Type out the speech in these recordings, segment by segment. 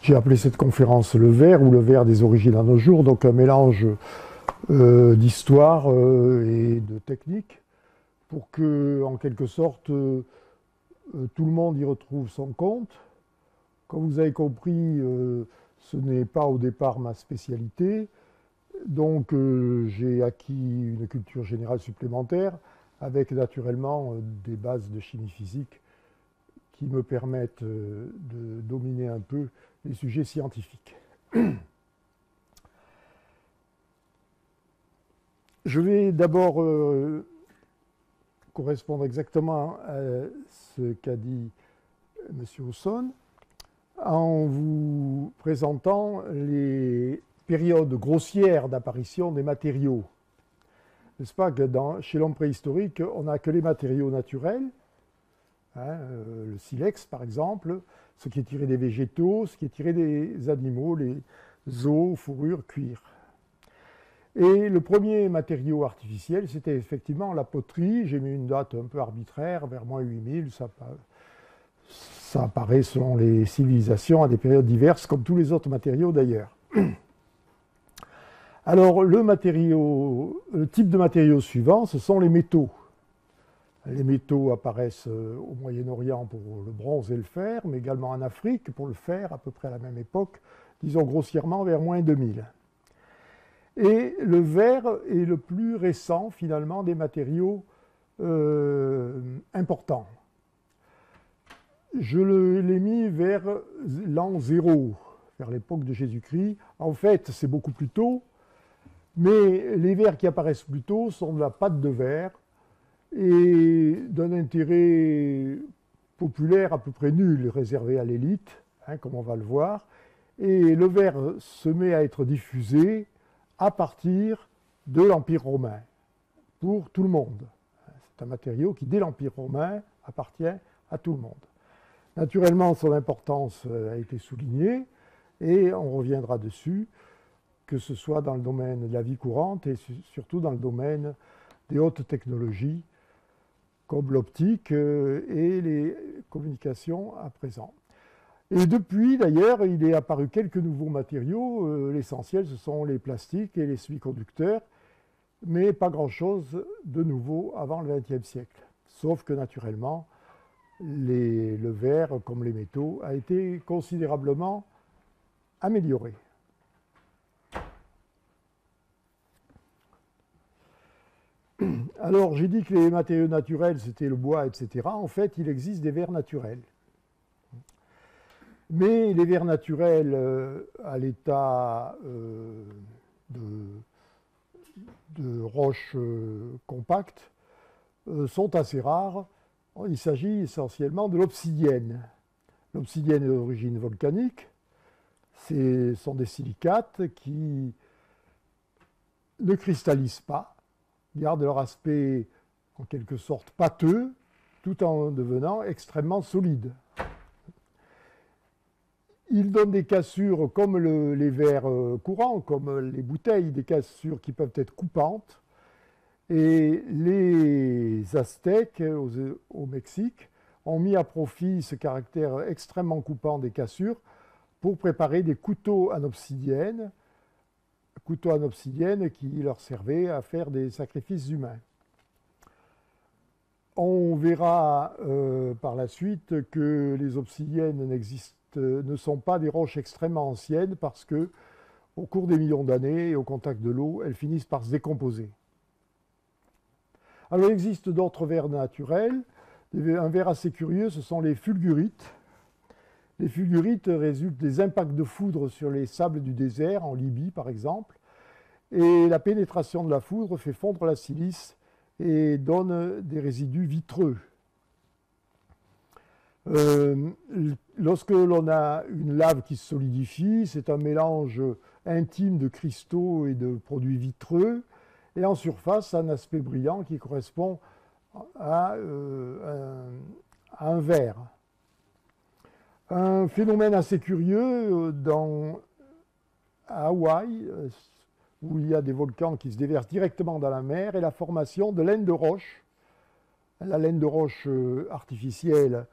J'ai appelé cette conférence le verre ou le verre des origines à nos jours, donc un mélange d'histoire et de technique pour que, en quelque sorte, tout le monde y retrouve son compte. Comme vous avez compris, ce n'est pas au départ ma spécialité, donc j'ai acquis une culture générale supplémentaire avec naturellement des bases de chimie physique qui me permettent de dominer un peu les sujets scientifiques. Je vais d'abord correspondre exactement à ce qu'a dit M. Husson en vous présentant les périodes grossières d'apparition des matériaux. N'est-ce pas que chez l'homme préhistorique, on n'a que les matériaux naturels, le silex par exemple, ce qui est tiré des végétaux, ce qui est tiré des animaux, les os, fourrures, cuir. Et le premier matériau artificiel, c'était effectivement la poterie. J'ai mis une date un peu arbitraire, vers moins 8000, ça apparaît selon les civilisations à des périodes diverses, comme tous les autres matériaux d'ailleurs. Alors, le type de matériaux suivant, ce sont les métaux. Les métaux apparaissent au Moyen-Orient pour le bronze et le fer, mais également en Afrique pour le fer, à peu près à la même époque, disons grossièrement vers moins 2000. Et le verre est le plus récent, finalement, des matériaux importants. Je l'ai mis vers l'an 0, vers l'époque de Jésus-Christ. En fait, c'est beaucoup plus tôt, mais les verres qui apparaissent plus tôt sont de la pâte de verre et d'un intérêt populaire à peu près nul, réservé à l'élite, comme on va le voir. Et le verre se met à être diffusé à partir de l'Empire romain, pour tout le monde. C'est un matériau qui, dès l'Empire romain, appartient à tout le monde. Naturellement, son importance a été soulignée, et on reviendra dessus, que ce soit dans le domaine de la vie courante et surtout dans le domaine des hautes technologies, comme l'optique et les communications à présent. Et depuis, d'ailleurs, il est apparu quelques nouveaux matériaux. L'essentiel, ce sont les plastiques et les semi-conducteurs, mais pas grand-chose de nouveau avant le XXe siècle. Sauf que, naturellement, le verre, comme les métaux, a été considérablement amélioré. Alors, j'ai dit que les matériaux naturels, c'était le bois, etc. En fait, il existe des verres naturels. Mais les verres naturels à l'état de roches compactes sont assez rares. Il s'agit essentiellement de l'obsidienne. L'obsidienne est d'origine volcanique. Ce sont des silicates qui ne cristallisent pas, gardent leur aspect en quelque sorte pâteux, tout en devenant extrêmement solides. Ils donnent des cassures comme les verres courants, comme les bouteilles, des cassures qui peuvent être coupantes. Et les Aztèques au Mexique ont mis à profit ce caractère extrêmement coupant des cassures pour préparer des couteaux en obsidienne qui leur servaient à faire des sacrifices humains. On verra par la suite que les obsidiennes ne sont pas des roches extrêmement anciennes parce que, au cours des millions d'années et au contact de l'eau, elles finissent par se décomposer. Alors, il existe d'autres verres naturels. Un verre assez curieux, ce sont les fulgurites. Les fulgurites résultent des impacts de foudre sur les sables du désert, en Libye par exemple, et la pénétration de la foudre fait fondre la silice et donne des résidus vitreux. Lorsque l'on a une lave qui se solidifie, c'est un mélange intime de cristaux et de produits vitreux, et en surface, un aspect brillant qui correspond à un verre. Un phénomène assez curieux à Hawaï, où il y a des volcans qui se déversent directement dans la mer, est la formation de laine de roche. La laine de roche artificielle,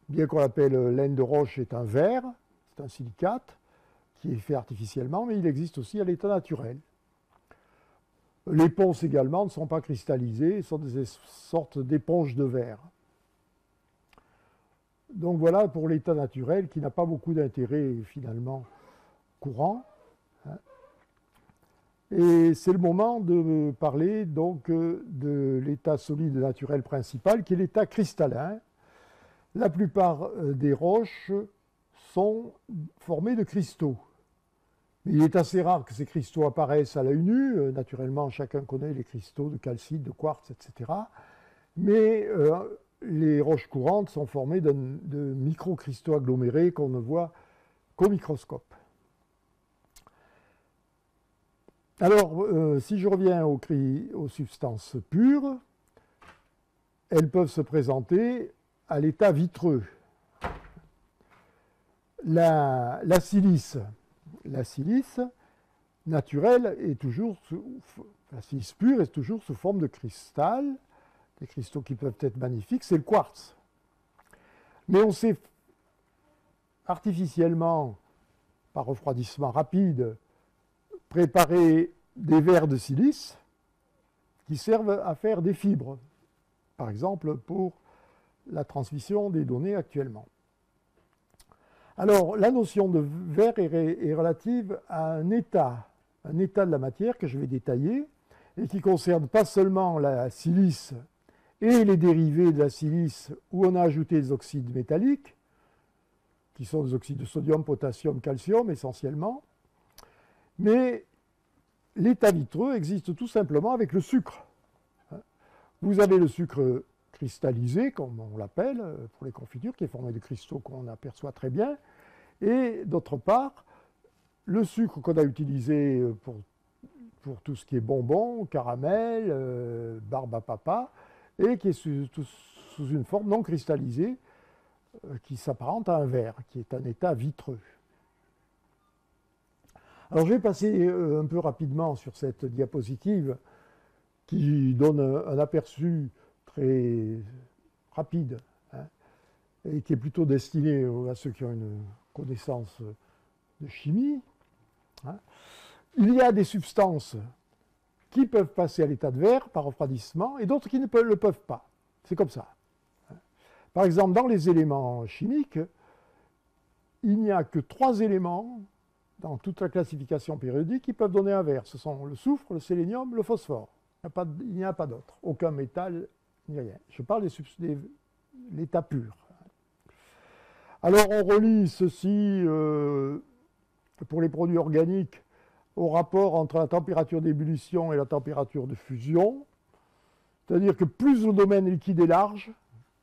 bien qu'on l'appelle laine de roche, est un verre, c'est un silicate qui est fait artificiellement, mais il existe aussi à l'état naturel. Les ponces également ne sont pas cristallisées, sont des sortes d'éponges de verre. Donc voilà pour l'état naturel qui n'a pas beaucoup d'intérêt finalement courant. Et c'est le moment de parler donc de l'état solide naturel principal qui est l'état cristallin. La plupart des roches sont formées de cristaux. Mais il est assez rare que ces cristaux apparaissent à l'œil nu. Naturellement, chacun connaît les cristaux de calcite, de quartz, etc. Mais les roches courantes sont formées de microcristaux agglomérés qu'on ne voit qu'au microscope. Alors, si je reviens aux substances pures, elles peuvent se présenter à l'état vitreux. La silice naturelle est toujours la silice pure est toujours sous forme de cristal, des cristaux qui peuvent être magnifiques, c'est le quartz. Mais on sait artificiellement, par refroidissement rapide, préparer des verres de silice qui servent à faire des fibres, par exemple pour la transmission des données actuellement. Alors, la notion de verre est relative à un état de la matière que je vais détailler et qui concerne pas seulement la silice et les dérivés de la silice où on a ajouté des oxydes métalliques, qui sont des oxydes de sodium, potassium, calcium essentiellement, mais l'état vitreux existe tout simplement avec le sucre. Vous avez le sucre cristallisé, comme on l'appelle, pour les confitures, qui est formé de cristaux qu'on aperçoit très bien, et d'autre part, le sucre qu'on a utilisé pour tout ce qui est bonbons, caramel, barbe à papa, et qui est sous une forme non cristallisée, qui s'apparente à un verre, qui est un état vitreux. Alors je vais passer un peu rapidement sur cette diapositive qui donne un aperçu très rapide et qui est plutôt destiné à ceux qui ont une connaissance de chimie. Il y a des substances qui peuvent passer à l'état de verre par refroidissement et d'autres qui ne le peuvent pas. C'est comme ça. Par exemple, dans les éléments chimiques, il n'y a que 3 éléments dans toute la classification périodique qui peuvent donner un verre. Ce sont le soufre, le sélénium, le phosphore. Il n'y a pas d'autre. Aucun métal, ni rien. Je parle de l'état pur. Alors, on relie ceci pour les produits organiques au rapport entre la température d'ébullition et la température de fusion. C'est-à-dire que plus le domaine liquide est large,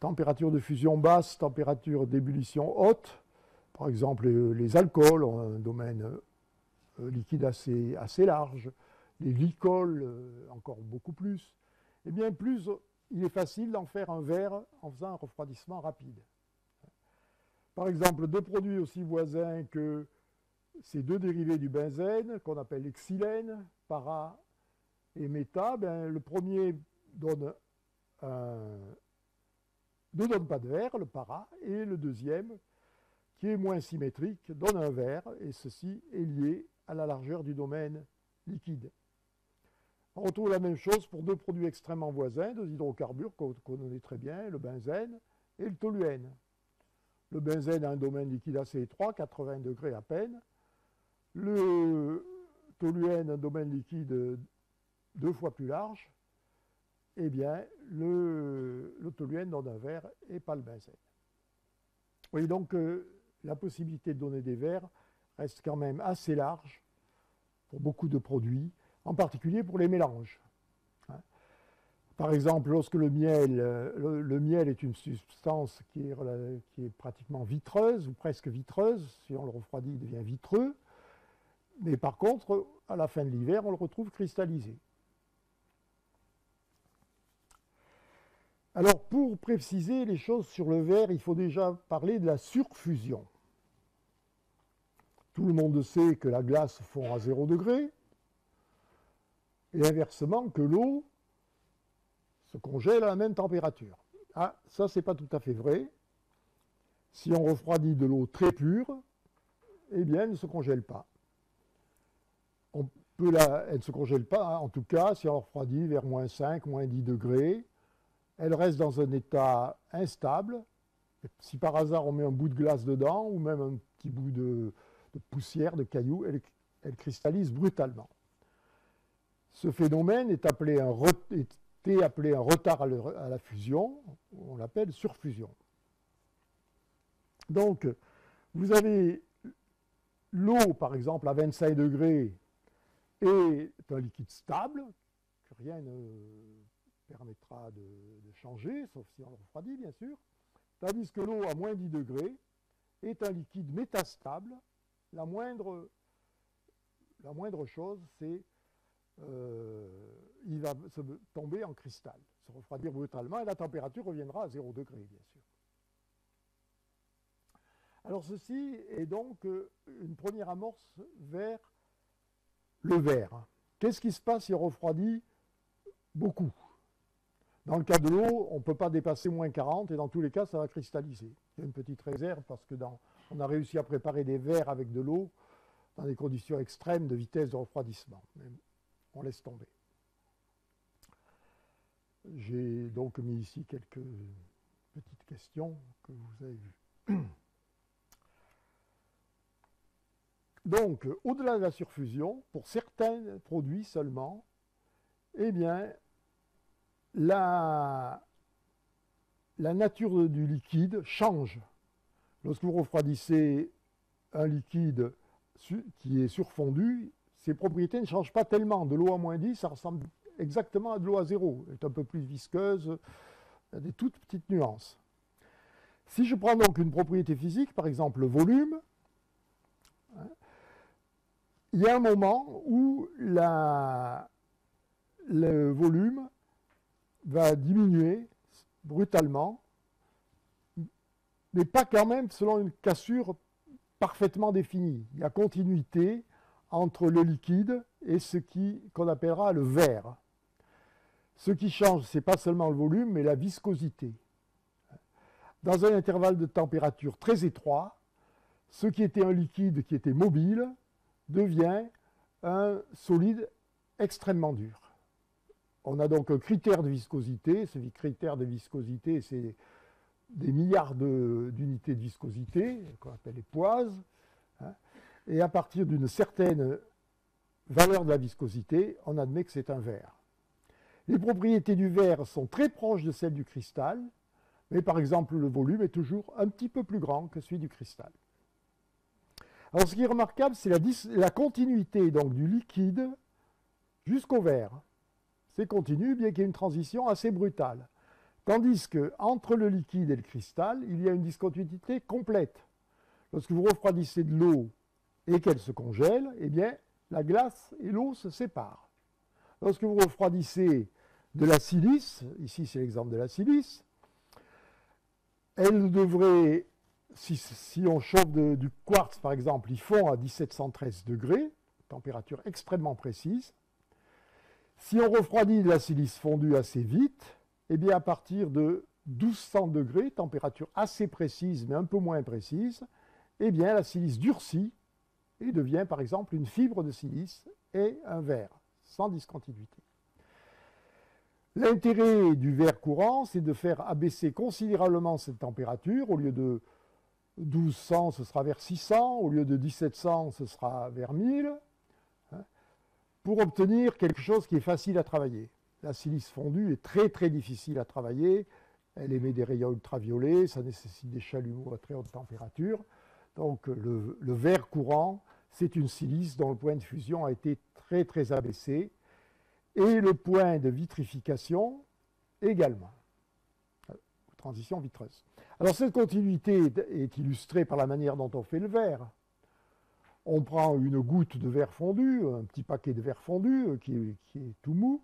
température de fusion basse, température d'ébullition haute, par exemple les alcools ont un domaine liquide assez large, les glycols encore beaucoup plus, et bien plus il est facile d'en faire un verre en faisant un refroidissement rapide. Par exemple, 2 produits aussi voisins que ces 2 dérivés du benzène, qu'on appelle les xylènes, para et méta, le premier ne donne pas de verre, le para, et le deuxième, qui est moins symétrique, donne un verre, et ceci est lié à la largeur du domaine liquide. On retrouve la même chose pour 2 produits extrêmement voisins, 2 hydrocarbures qu'on connaît très bien, le benzène et le toluène. Le benzène a un domaine liquide assez étroit, 80 degrés à peine. Le toluène a un domaine liquide 2 fois plus large. Eh bien, le toluène donne un verre et pas le benzène. Vous voyez donc la possibilité de donner des verres reste quand même assez large pour beaucoup de produits, en particulier pour les mélanges. Par exemple, lorsque le miel est une substance qui est pratiquement vitreuse, ou presque vitreuse, si on le refroidit, il devient vitreux, mais par contre, à la fin de l'hiver, on le retrouve cristallisé. Alors, pour préciser les choses sur le verre, il faut déjà parler de la surfusion. Tout le monde sait que la glace fond à 0 degré, et inversement que l'eau se congèle à la même température. Ah, ça, c'est pas tout à fait vrai. Si on refroidit de l'eau très pure, eh bien, elle ne se congèle pas. Elle ne se congèle pas, hein, en tout cas, si on la refroidit vers moins 5, moins 10 degrés, elle reste dans un état instable. Si par hasard on met un bout de glace dedans, ou même un petit bout de poussière, de cailloux, elle cristallise brutalement. Ce phénomène était appelé un retard à la fusion, on l'appelle surfusion. Donc, vous avez l'eau, par exemple, à 25 degrés, est un liquide stable, que rien ne permettra de changer, sauf si on le refroidit, bien sûr, tandis que l'eau à moins 10 degrés est un liquide métastable. La moindre chose, c'est il va se tomber en cristal, se refroidir brutalement, et la température reviendra à 0 degré, bien sûr. Alors ceci est donc une première amorce vers le verre. Qu'est-ce qui se passe si on refroidit beaucoup? Dans le cas de l'eau, on ne peut pas dépasser moins 40 et dans tous les cas, ça va cristalliser. Il y a une petite réserve parce que on a réussi à préparer des verres avec de l'eau dans des conditions extrêmes de vitesse de refroidissement. Mais on laisse tomber. J'ai donc mis ici quelques petites questions que vous avez vues. Donc, au-delà de la surfusion, pour certains produits seulement, eh bien, la nature du liquide change. Lorsque vous refroidissez un liquide qui est surfondu, ses propriétés ne changent pas tellement. De l'eau à moins 10, ça ressemble exactement à de l'eau à 0. Elle est un peu plus visqueuse, il y a des toutes petites nuances. Si je prends donc une propriété physique, par exemple le volume, hein, il y a un moment où le volume va diminuer brutalement, mais pas quand même selon une cassure parfaitement définie. Il y a continuité entre le liquide et ce qu'on appellera le verre. Ce qui change, ce n'est pas seulement le volume, mais la viscosité. Dans un intervalle de température très étroit, ce qui était un liquide qui était mobile devient un solide extrêmement dur. On a donc un critère de viscosité. Ce critère de viscosité, c'est des milliards d'unités de viscosité, qu'on appelle les poises. Hein, et à partir d'une certaine valeur de la viscosité, on admet que c'est un verre. Les propriétés du verre sont très proches de celles du cristal, mais par exemple, le volume est toujours un petit peu plus grand que celui du cristal. Alors, ce qui est remarquable, c'est la continuité donc, du liquide jusqu'au verre. C'est continu, bien qu'il y ait une transition assez brutale. Tandis qu'entre le liquide et le cristal, il y a une discontinuité complète. Lorsque vous refroidissez de l'eau et qu'elle se congèle, eh bien, la glace et l'eau se séparent. Lorsque vous refroidissez de la silice, ici c'est l'exemple de la silice, elle devrait, si on chauffe du quartz par exemple, il fond à 1713 degrés, température extrêmement précise. Si on refroidit de la silice fondue assez vite, eh bien à partir de 1200 degrés, température assez précise mais un peu moins précise, eh bien la silice durcit et devient par exemple une fibre de silice et un verre, sans discontinuité. L'intérêt du verre courant, c'est de faire abaisser considérablement cette température. Au lieu de 1200, ce sera vers 600. Au lieu de 1700, ce sera vers 1000. Pour obtenir quelque chose qui est facile à travailler. La silice fondue est très très difficile à travailler. Elle émet des rayons ultraviolets, ça nécessite des chalumeaux à très haute température. Donc le verre courant, c'est une silice dont le point de fusion a été très très abaissé. Et le point de vitrification également. Transition vitreuse. Alors cette continuité est illustrée par la manière dont on fait le verre. On prend une goutte de verre fondu, un petit paquet de verre fondu qui est tout mou.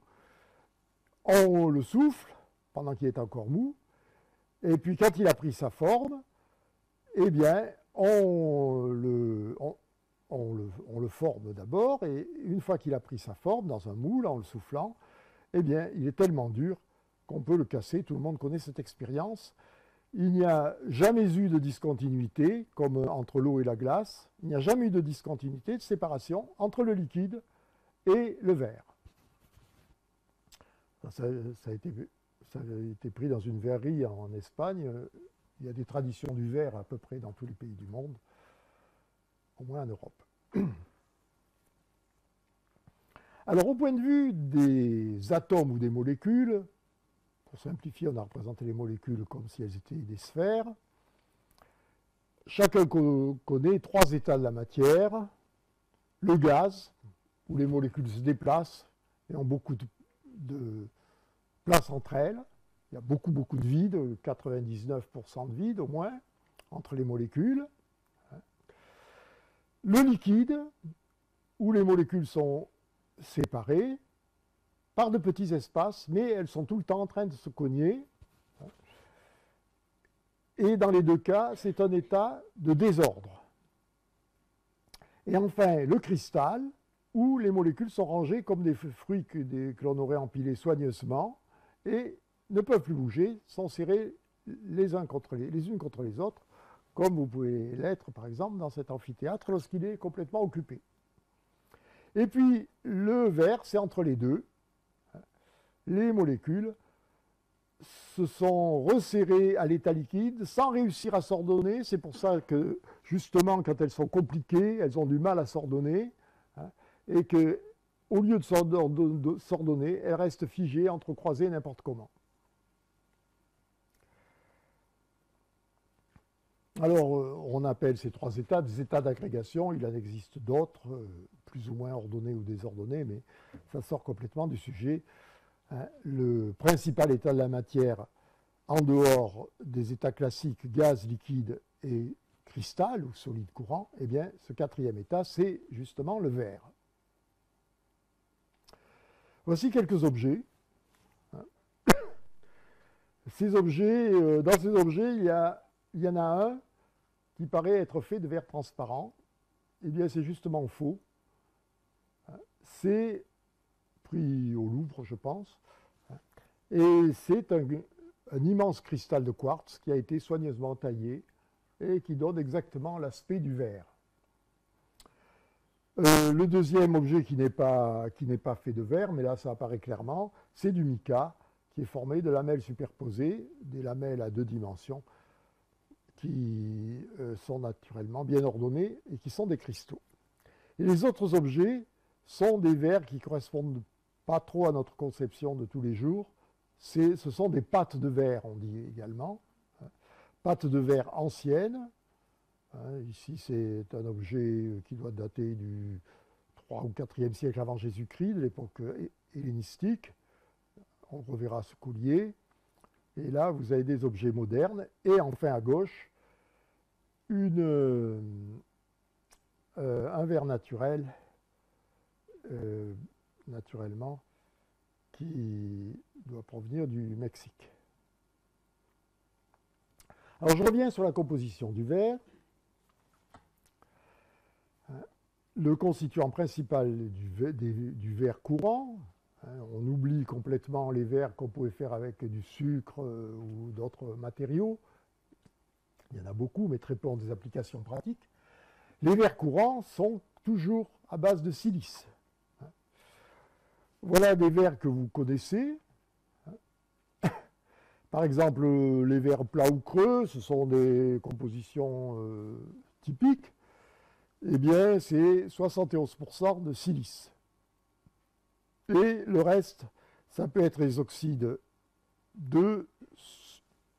On le souffle pendant qu'il est encore mou. Et puis quand il a pris sa forme, eh bien on le forme d'abord, et une fois qu'il a pris sa forme dans un moule, en le soufflant, eh bien, il est tellement dur qu'on peut le casser. Tout le monde connaît cette expérience. il n'y a jamais eu de discontinuité, comme entre l'eau et la glace. Il n'y a jamais eu de discontinuité, de séparation entre le liquide et le verre. Ça a été pris dans une verrerie en Espagne. Il y a des traditions du verre à peu près dans tous les pays du monde, au moins en Europe. Alors, au point de vue des atomes ou des molécules, pour simplifier, on a représenté les molécules comme si elles étaient des sphères. Chacun connaît 3 états de la matière. Le gaz, où les molécules se déplacent et ont beaucoup de place entre elles. Il y a beaucoup de vide, 99% de vide au moins, entre les molécules. Le liquide, où les molécules sont séparées par de petits espaces, mais elles sont tout le temps en train de se cogner. Et dans les deux cas, c'est un état de désordre. Et enfin, le cristal, où les molécules sont rangées comme des fruits que l'on aurait empilés soigneusement et ne peuvent plus bouger, sont serrés les unes contre les autres, comme vous pouvez l'être, par exemple, dans cet amphithéâtre lorsqu'il est complètement occupé. Et puis, le verre, c'est entre les deux. Les molécules se sont resserrées à l'état liquide sans réussir à s'ordonner. C'est pour ça que, justement, quand elles sont compliquées, elles ont du mal à s'ordonner. Et qu'au lieu de s'ordonner, elles restent figées, entrecroisées n'importe comment. Alors, on appelle ces 3 états des états d'agrégation. Il en existe d'autres, plus ou moins ordonnés ou désordonnés, mais ça sort complètement du sujet. Le principal état de la matière, en dehors des états classiques, gaz, liquide et cristal, ou solide courant, eh bien, ce 4e état, c'est justement le verre. Voici quelques objets. Ces objets, dans ces objets, il y en a un qui paraît être fait de verre transparent. Eh bien, c'est justement faux. C'est pris au Louvre, je pense. Et c'est un immense cristal de quartz qui a été soigneusement taillé et qui donne exactement l'aspect du verre. Le deuxième objet qui n'est pas fait de verre, mais là ça apparaît clairement, c'est du mica qui est formé de lamelles superposées, des lamelles à 2 dimensions qui sont naturellement bien ordonnées et qui sont des cristaux. Et les autres objets sont des verres qui ne correspondent pas trop à notre conception de tous les jours. Ce sont des pâtes de verre, on dit également. Pâtes de verre anciennes. Ici, c'est un objet qui doit dater du 3 ou 4e siècle avant Jésus-Christ, de l'époque hellénistique. On reverra ce collier. Et là, vous avez des objets modernes. Et enfin, à gauche, un verre naturel, naturellement, qui doit provenir du Mexique. Alors, je reviens sur la composition du verre. Le constituant principal du verre courant, on oublie complètement les verres qu'on pouvait faire avec du sucre ou d'autres matériaux. Il y en a beaucoup, mais très peu ont des applications pratiques. Les verres courants sont toujours à base de silice. Voilà des verres que vous connaissez. Par exemple, les verres plats ou creux, ce sont des compositions typiques. Eh bien, c'est 71% de silice. Et le reste, ça peut être les oxydes de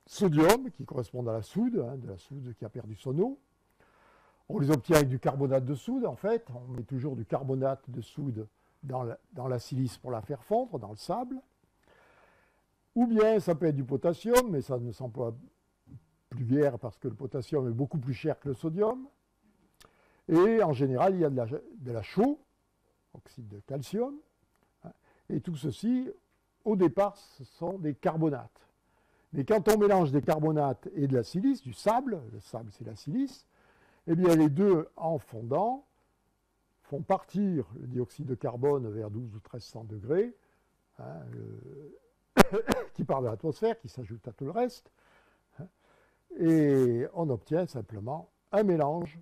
sodium, qui correspondent à la soude, de la soude qui a perdu son eau. On les obtient avec du carbonate de soude, en fait. On met toujours du carbonate de soude dans la silice pour la faire fondre, dans le sable. Ou bien, ça peut être du potassium, mais ça ne s'emploie plus guère parce que le potassium est beaucoup plus cher que le sodium. Et en général, il y a de la chaux, oxyde de calcium. Et tout ceci, au départ, ce sont des carbonates. Mais quand on mélange des carbonates et de la silice, du sable, le sable c'est la silice, eh bien les deux, en fondant, font partir le dioxyde de carbone vers 12 ou 1300 degrés, qui part de l'atmosphère, qui s'ajoute à tout le reste. et on obtient simplement un mélange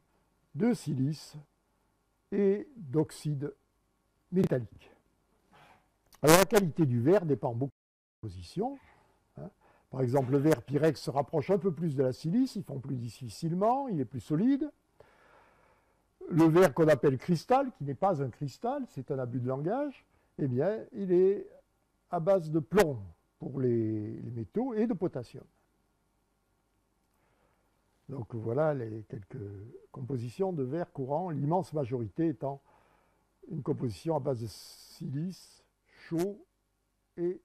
de silice et d'oxyde métallique. Alors la qualité du verre dépend beaucoup de la composition. Par exemple, le verre Pyrex se rapproche un peu plus de la silice, il fond plus difficilement, il est plus solide. Le verre qu'on appelle cristal, qui n'est pas un cristal, c'est un abus de langage, eh bien, il est à base de plomb pour les métaux et de potassium. Donc voilà les quelques compositions de verre courant, l'immense majorité étant une composition à base de silice, chaud et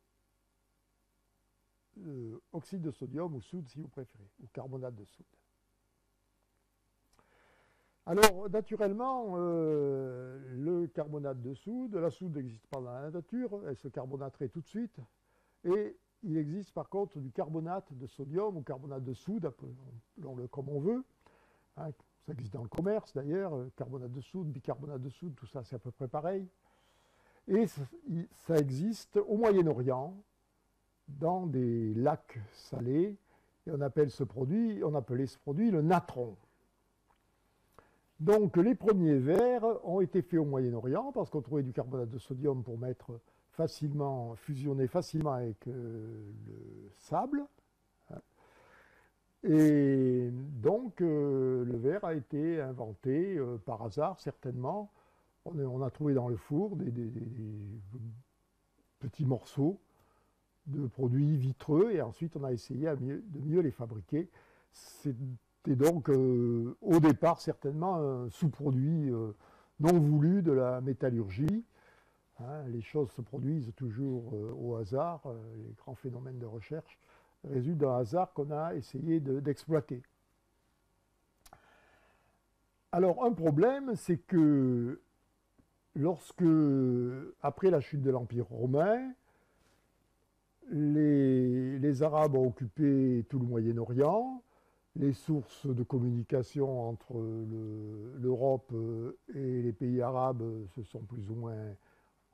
oxyde de sodium ou soude si vous préférez, ou carbonate de soude. Alors, naturellement, le carbonate de soude, la soude n'existe pas dans la nature, elle se carbonaterait tout de suite, et il existe par contre du carbonate de sodium ou carbonate de soude, appelons-le comme on veut, hein, ça existe dans le commerce d'ailleurs, carbonate de soude, bicarbonate de soude, tout ça c'est à peu près pareil, et ça existe au Moyen-Orient, dans des lacs salés, et on appelait ce produit le natron. Donc les premiers verres ont été faits au Moyen-Orient parce qu'on trouvait du carbonate de sodium pour mettre facilement, fusionner facilement avec le sable. Et donc le verre a été inventé par hasard certainement. On a trouvé dans le four des petits morceaux de produits vitreux et ensuite on a essayé de mieux les fabriquer. C'était donc au départ certainement un sous-produit non voulu de la métallurgie. Hein, les choses se produisent toujours au hasard, les grands phénomènes de recherche résultent d'un hasard qu'on a essayé d'exploiter. Alors un problème, c'est que après la chute de l'Empire romain, les Arabes ont occupé tout le Moyen-Orient, les sources de communication entre l'Europe et les pays arabes ont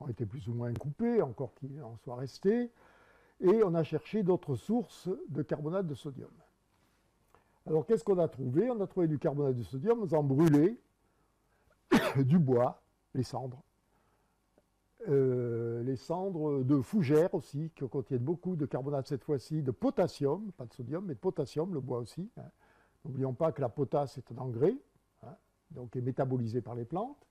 été plus ou moins coupées, encore qu'il en soit resté, et on a cherché d'autres sources de carbonate de sodium. Alors qu'est-ce qu'on a trouvé? On a trouvé du carbonate de sodium en faisant brûler du bois, les cendres de fougères aussi, qui contiennent beaucoup de carbonate cette fois-ci, de potassium, pas de sodium, mais de potassium, le bois aussi. Hein. N'oublions pas que la potasse est un engrais, hein, donc est métabolisé par les plantes.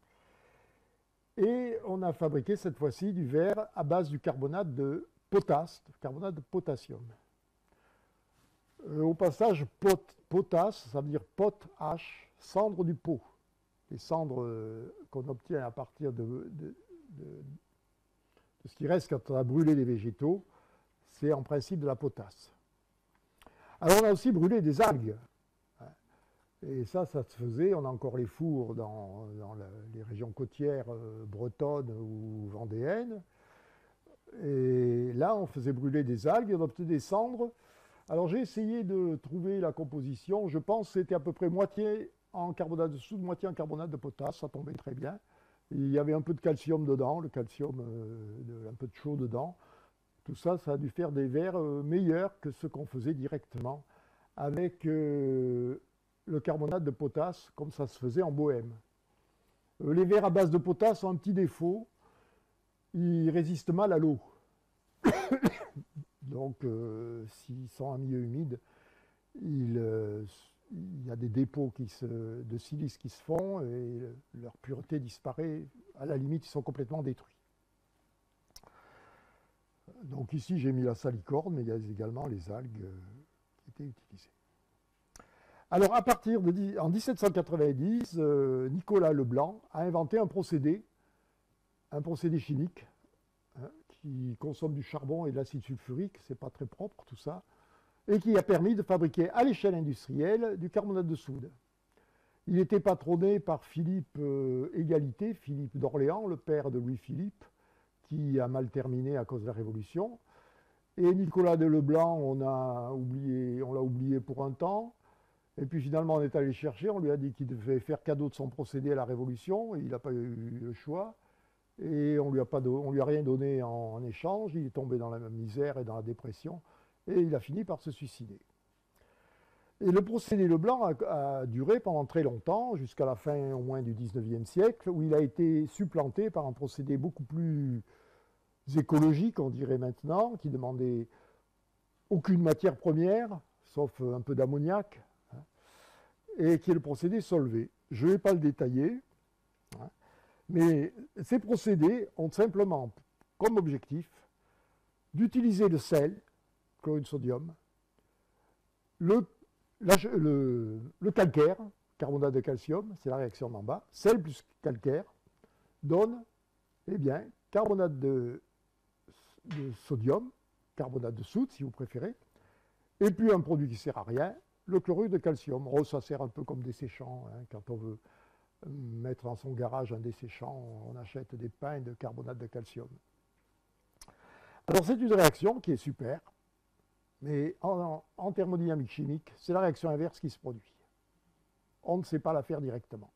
Et on a fabriqué cette fois-ci du verre à base du carbonate de potasse, carbonate de potassium. Au passage, potasse, ça veut dire potash, cendre du pot. Les cendres qu'on obtient à partir de ce qui reste quand on a brûlé les végétaux, c'est en principe de la potasse. Alors on a aussi brûlé des algues. Et ça se faisait, on a encore les fours dans les régions côtières bretonnes ou vendéennes. Et là, on faisait brûler des algues, on obtenait des cendres. Alors j'ai essayé de trouver la composition. Je pense que c'était à peu près moitié en carbonate de soude, moitié en carbonate de potasse. Ça tombait très bien. Il y avait un peu de calcium dedans, le calcium, un peu de chaud dedans. Tout ça, ça a dû faire des verres meilleurs que ce qu'on faisait directement avec le carbonate de potasse, comme ça se faisait en Bohême. Les verres à base de potasse ont un petit défaut, ils résistent mal à l'eau. Donc, s'ils sont en milieu humide, il y a des dépôts de silice qui se font et leur pureté disparaît. À la limite, ils sont complètement détruits. Donc ici, j'ai mis la salicorne, mais il y a également les algues qui étaient utilisées. Alors, en 1790, Nicolas Leblanc a inventé un procédé chimique, hein, qui consomme du charbon et de l'acide sulfurique, c'est pas très propre tout ça, et qui a permis de fabriquer à l'échelle industrielle du carbonate de soude. Il était patronné par Philippe Égalité, Philippe d'Orléans, le père de Louis-Philippe, qui a mal terminé à cause de la Révolution. Et Nicolas de Leblanc, on l'a oublié pour un temps. Et puis finalement, on est allé chercher, on lui a dit qu'il devait faire cadeau de son procédé à la Révolution, et il n'a pas eu le choix. Et on lui a rien donné en échange, il est tombé dans la misère et dans la dépression, et il a fini par se suicider. Et le procédé Leblanc a duré pendant très longtemps, jusqu'à la fin au moins du 19e siècle, où il a été supplanté par un procédé beaucoup plus écologique, on dirait maintenant, qui demandait aucune matière première, sauf un peu d'ammoniac, hein, et qui est le procédé Solvay. Je ne vais pas le détailler, hein, mais ces procédés ont simplement comme objectif d'utiliser le sel, chlorure de sodium, le calcaire, carbonate de calcium, c'est la réaction d'en bas, sel plus calcaire, donne, eh bien, carbonate de sodium, carbonate de soude si vous préférez, et puis un produit qui ne sert à rien, le chlorure de calcium. Oh, ça sert un peu comme desséchant, hein, quand on veut mettre dans son garage un desséchant, on achète des pains de carbonate de calcium. Alors c'est une réaction qui est super, mais en thermodynamique chimique, c'est la réaction inverse qui se produit. On ne sait pas la faire directement.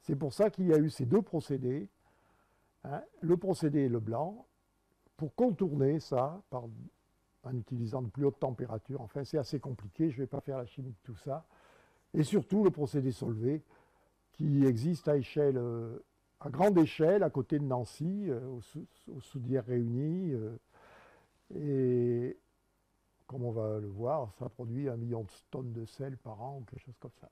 C'est pour ça qu'il y a eu ces deux procédés, hein, le procédé Leblanc, pour contourner ça en utilisant de plus hautes températures. Enfin, c'est assez compliqué, je ne vais pas faire la chimie de tout ça. Et surtout le procédé Solvay, qui existe à grande échelle, à côté de Nancy, aux Soudières réunies. Et comme on va le voir, ça produit 1 million de tonnes de sel par an ou quelque chose comme ça.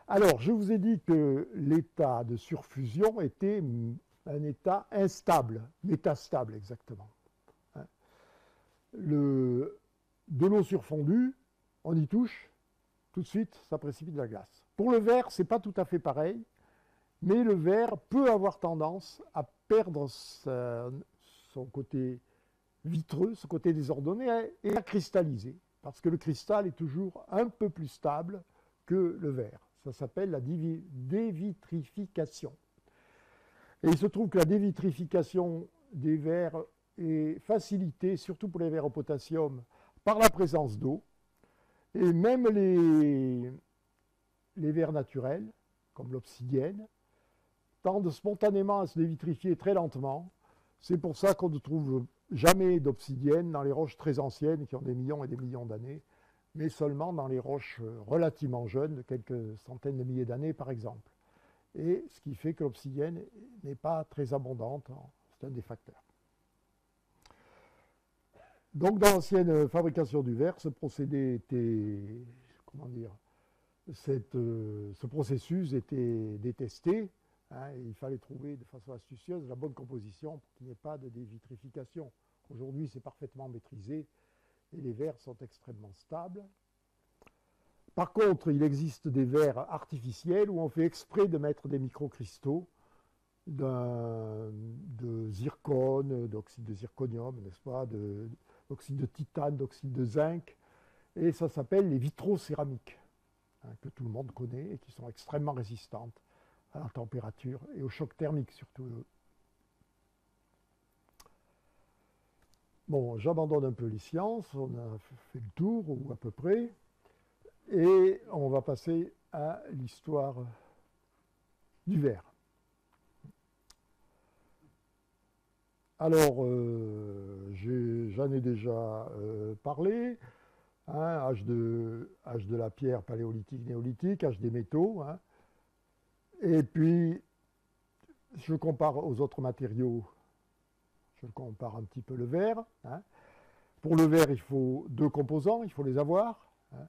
Alors, je vous ai dit que l'état de surfusion était un état instable, métastable exactement. Hein. De l'eau surfondue, on y touche, tout de suite, ça précipite de la glace. Pour le verre, ce n'est pas tout à fait pareil, mais le verre peut avoir tendance à perdre son côté vitreux, ce côté désordonné, et à cristalliser, parce que le cristal est toujours un peu plus stable que le verre. Ça s'appelle la dévitrification. Et il se trouve que la dévitrification des verres est facilitée, surtout pour les verres au potassium, par la présence d'eau. Et même les verres naturels, comme l'obsidienne, tendent spontanément à se dévitrifier très lentement. C'est pour ça qu'on ne trouve jamais d'obsidienne dans les roches très anciennes qui ont des millions et des millions d'années, mais seulement dans les roches relativement jeunes, de quelques centaines de milliers d'années par exemple. Et ce qui fait que l'obsidienne n'est pas très abondante, c'est un des facteurs. Donc dans l'ancienne fabrication du verre, ce procédé était, comment dire, ce processus était détesté. Hein, et il fallait trouver de façon astucieuse la bonne composition pour qu'il n'y ait pas de dévitrification. Aujourd'hui, c'est parfaitement maîtrisé et les verres sont extrêmement stables. Par contre, il existe des verres artificiels où on fait exprès de mettre des microcristaux de zircone, d'oxyde de zirconium, n'est-ce pas, d'oxyde de titane, d'oxyde de zinc, et ça s'appelle les vitrocéramiques, hein, que tout le monde connaît et qui sont extrêmement résistantes à la température et au choc thermique surtout. Bon, j'abandonne un peu les sciences, on a fait le tour, ou à peu près, et on va passer à l'histoire du verre. Alors, j'en ai déjà parlé, hein, âge de la pierre, paléolithique, néolithique, âge des métaux, hein. Et puis, je compare aux autres matériaux, je compare un petit peu le verre. Hein. Pour le verre, il faut deux composants, il faut les avoir. Hein.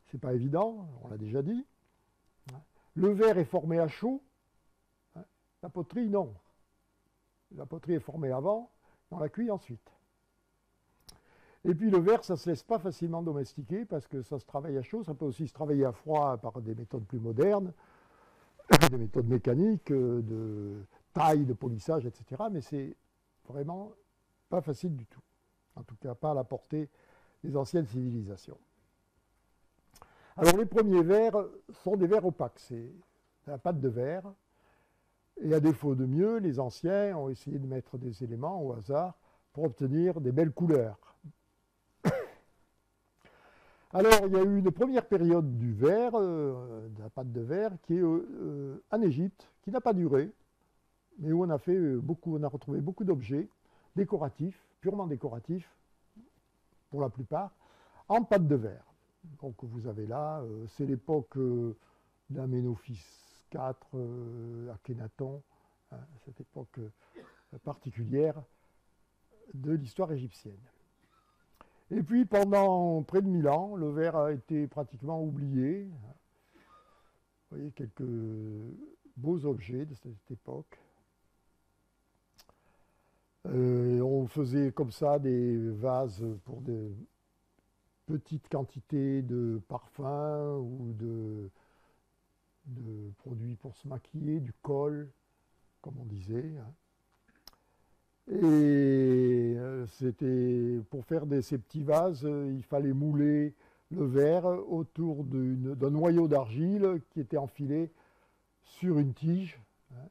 Ce n'est pas évident, on l'a déjà dit. Hein. Le verre est formé à chaud, hein. La poterie, non. La poterie est formée avant, on la cuit ensuite. Et puis le verre, ça ne se laisse pas facilement domestiquer parce que ça se travaille à chaud, ça peut aussi se travailler à froid par des méthodes plus modernes, des méthodes mécaniques, de taille, de polissage, etc. Mais c'est vraiment pas facile du tout. En tout cas, pas à la portée des anciennes civilisations. Alors les premiers verres sont des verres opaques, c'est la pâte de verre. Et à défaut de mieux, les anciens ont essayé de mettre des éléments au hasard pour obtenir des belles couleurs. Alors, il y a eu une première période du verre, de la pâte de verre, qui est en Égypte, qui n'a pas duré, mais où on a retrouvé beaucoup d'objets décoratifs, purement décoratifs, pour la plupart, en pâte de verre. Donc vous avez là, c'est l'époque d'Aménophis IV, Akhenaton, hein, cette époque particulière de l'histoire égyptienne. Et puis pendant près de 1000 ans, le verre a été pratiquement oublié. Vous voyez quelques beaux objets de cette époque. On faisait comme ça des vases pour de petites quantités de parfums ou de produits pour se maquiller, du colle, comme on disait. Et c'était pour faire ces petits vases, il fallait mouler le verre autour d'un noyau d'argile qui était enfilé sur une tige, hein,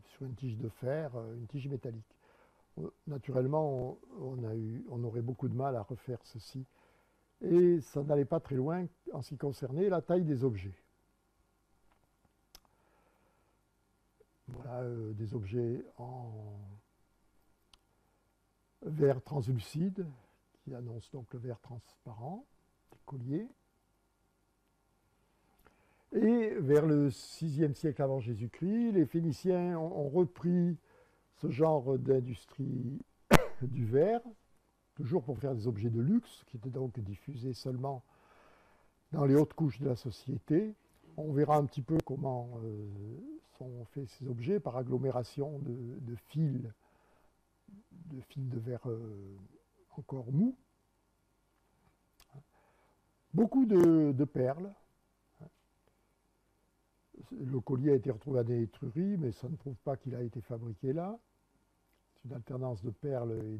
sur une tige de fer, une tige métallique. Naturellement, on aurait beaucoup de mal à refaire ceci. Et ça n'allait pas très loin en ce qui concernait la taille des objets. Voilà des objets en verre translucide, qui annonce donc le verre transparent, des colliers. Et vers le VIe siècle avant Jésus-Christ, les Phéniciens ont repris ce genre d'industrie du verre, toujours pour faire des objets de luxe, qui étaient donc diffusés seulement dans les hautes couches de la société. On verra un petit peu comment sont faits ces objets par agglomération de fils de verre encore mous. Beaucoup de perles. Le collier a été retrouvé à des Étruries, mais ça ne prouve pas qu'il a été fabriqué là. C'est une alternance de perles et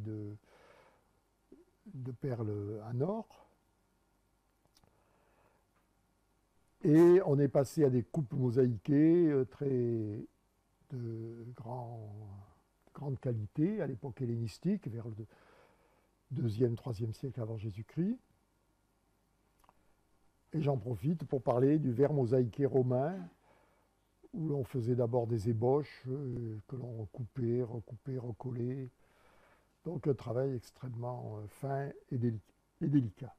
de perles en or. Et on est passé à des coupes mosaïquées de grande qualité à l'époque hellénistique, vers le 2e, 3e siècle avant Jésus-Christ. Et j'en profite pour parler du verre mosaïqué romain, où l'on faisait d'abord des ébauches que l'on recoupait, recollait. Donc un travail extrêmement fin et délicat.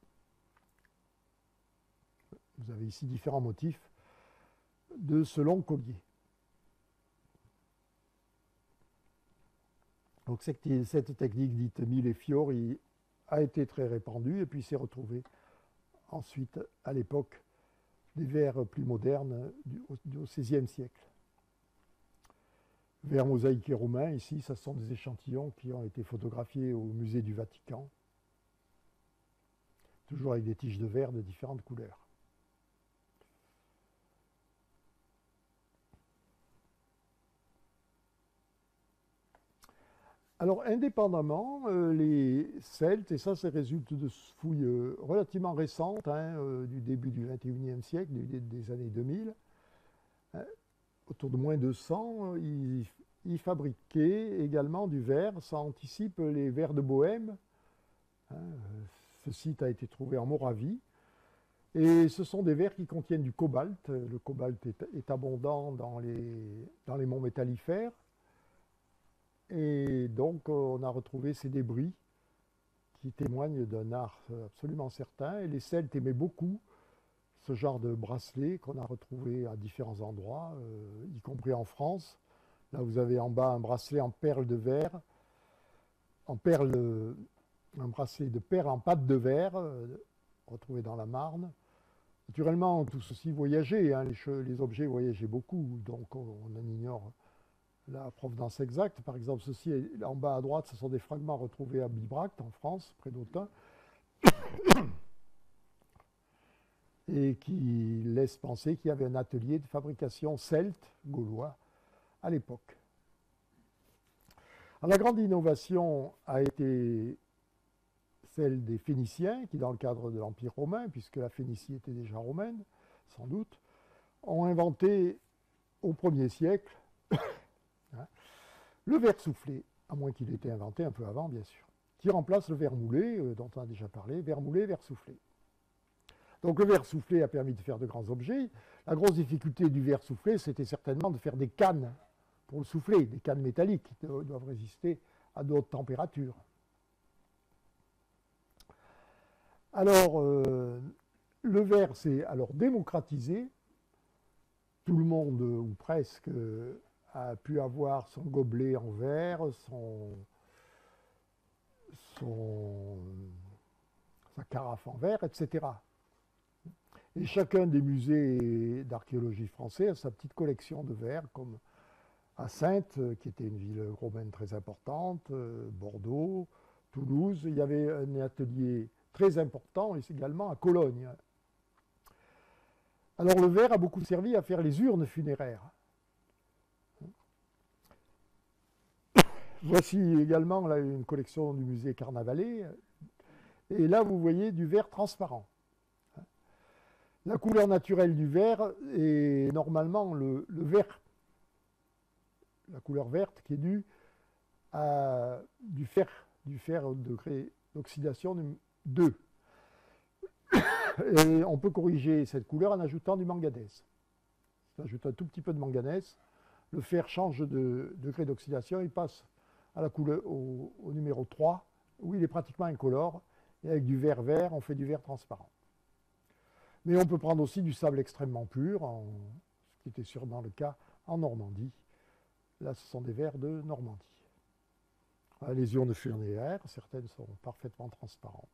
Vous avez ici différents motifs de ce long collier. Donc cette technique dite mille fiori a été très répandue et puis s'est retrouvée ensuite à l'époque des verres plus modernes au XVIe siècle. Verres mosaïqués romains, ici, ce sont des échantillons qui ont été photographiés au musée du Vatican, toujours avec des tiges de verre de différentes couleurs. Alors, indépendamment, les Celtes, et ça résulte de fouilles relativement récentes, du début du XXIe siècle, des années 2000, autour de moins de 100, ils fabriquaient également du verre. Ça anticipe les verres de Bohême. Ce site a été trouvé en Moravie. Et ce sont des verres qui contiennent du cobalt. Le cobalt est abondant dans les monts métallifères. Et donc, on a retrouvé ces débris qui témoignent d'un art absolument certain. Et les Celtes aimaient beaucoup ce genre de bracelet qu'on a retrouvé à différents endroits, y compris en France. Là, vous avez en bas un bracelet en perles de verre, un bracelet de perles en pâte de verre, retrouvé dans la Marne. Naturellement, tout ceci voyageait, les objets voyageaient beaucoup, donc on en ignore la provenance exacte. Par exemple, ceci, en bas à droite, ce sont des fragments retrouvés à Bibracte, en France, près d'Autun, et qui laissent penser qu'il y avait un atelier de fabrication celte, gaulois, à l'époque. La grande innovation a été celle des Phéniciens, qui, dans le cadre de l'Empire romain, puisque la Phénicie était déjà romaine, sans doute, ont inventé au 1er siècle le verre soufflé, à moins qu'il ait été inventé un peu avant, bien sûr, qui remplace le verre moulé, dont on a déjà parlé, verre moulé, verre soufflé. Donc le verre soufflé a permis de faire de grands objets. La grosse difficulté du verre soufflé, c'était certainement de faire des cannes pour le souffler, des cannes métalliques qui doivent résister à d'autres températures. Alors, le verre s'est alors démocratisé. Tout le monde, ou presque, a pu avoir son gobelet en verre, sa carafe en verre, etc. Et chacun des musées d'archéologie français a sa petite collection de verres, comme à Saintes, qui était une ville romaine très importante, Bordeaux, Toulouse. Il y avait un atelier très important également à Cologne. Alors le verre a beaucoup servi à faire les urnes funéraires. Voici également là, une collection du musée Carnavalet. Et là, vous voyez du verre transparent. La couleur naturelle du verre est normalement le vert. La couleur verte qui est due à du fer au degré d'oxydation 2. Et on peut corriger cette couleur en ajoutant du manganèse. On ajoute un tout petit peu de manganèse. Le fer change de degré d'oxydation, il passe à la couleur, au numéro 3, où il est pratiquement incolore. Et avec du verre vert, on fait du verre transparent. Mais on peut prendre aussi du sable extrêmement pur, ce qui était sûrement le cas en Normandie. Là, ce sont des verres de Normandie. Les urnes funéraires, certaines sont parfaitement transparentes.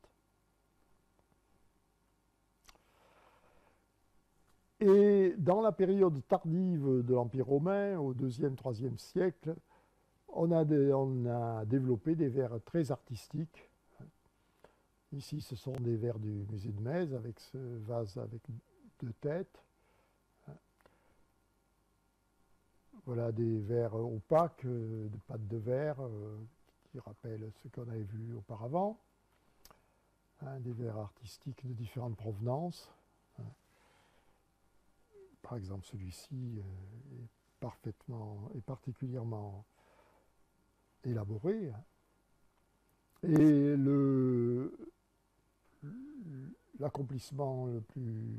Et dans la période tardive de l'Empire romain, au IIe, IIIe siècle, on a développé des verres très artistiques. Ici, ce sont des verres du musée de Metz, avec ce vase avec 2 têtes. Voilà des verres opaques, de pâte de verre, qui rappellent ce qu'on avait vu auparavant. Des verres artistiques de différentes provenances. Par exemple, celui-ci est particulièrement élaboré. Et l'accomplissement le plus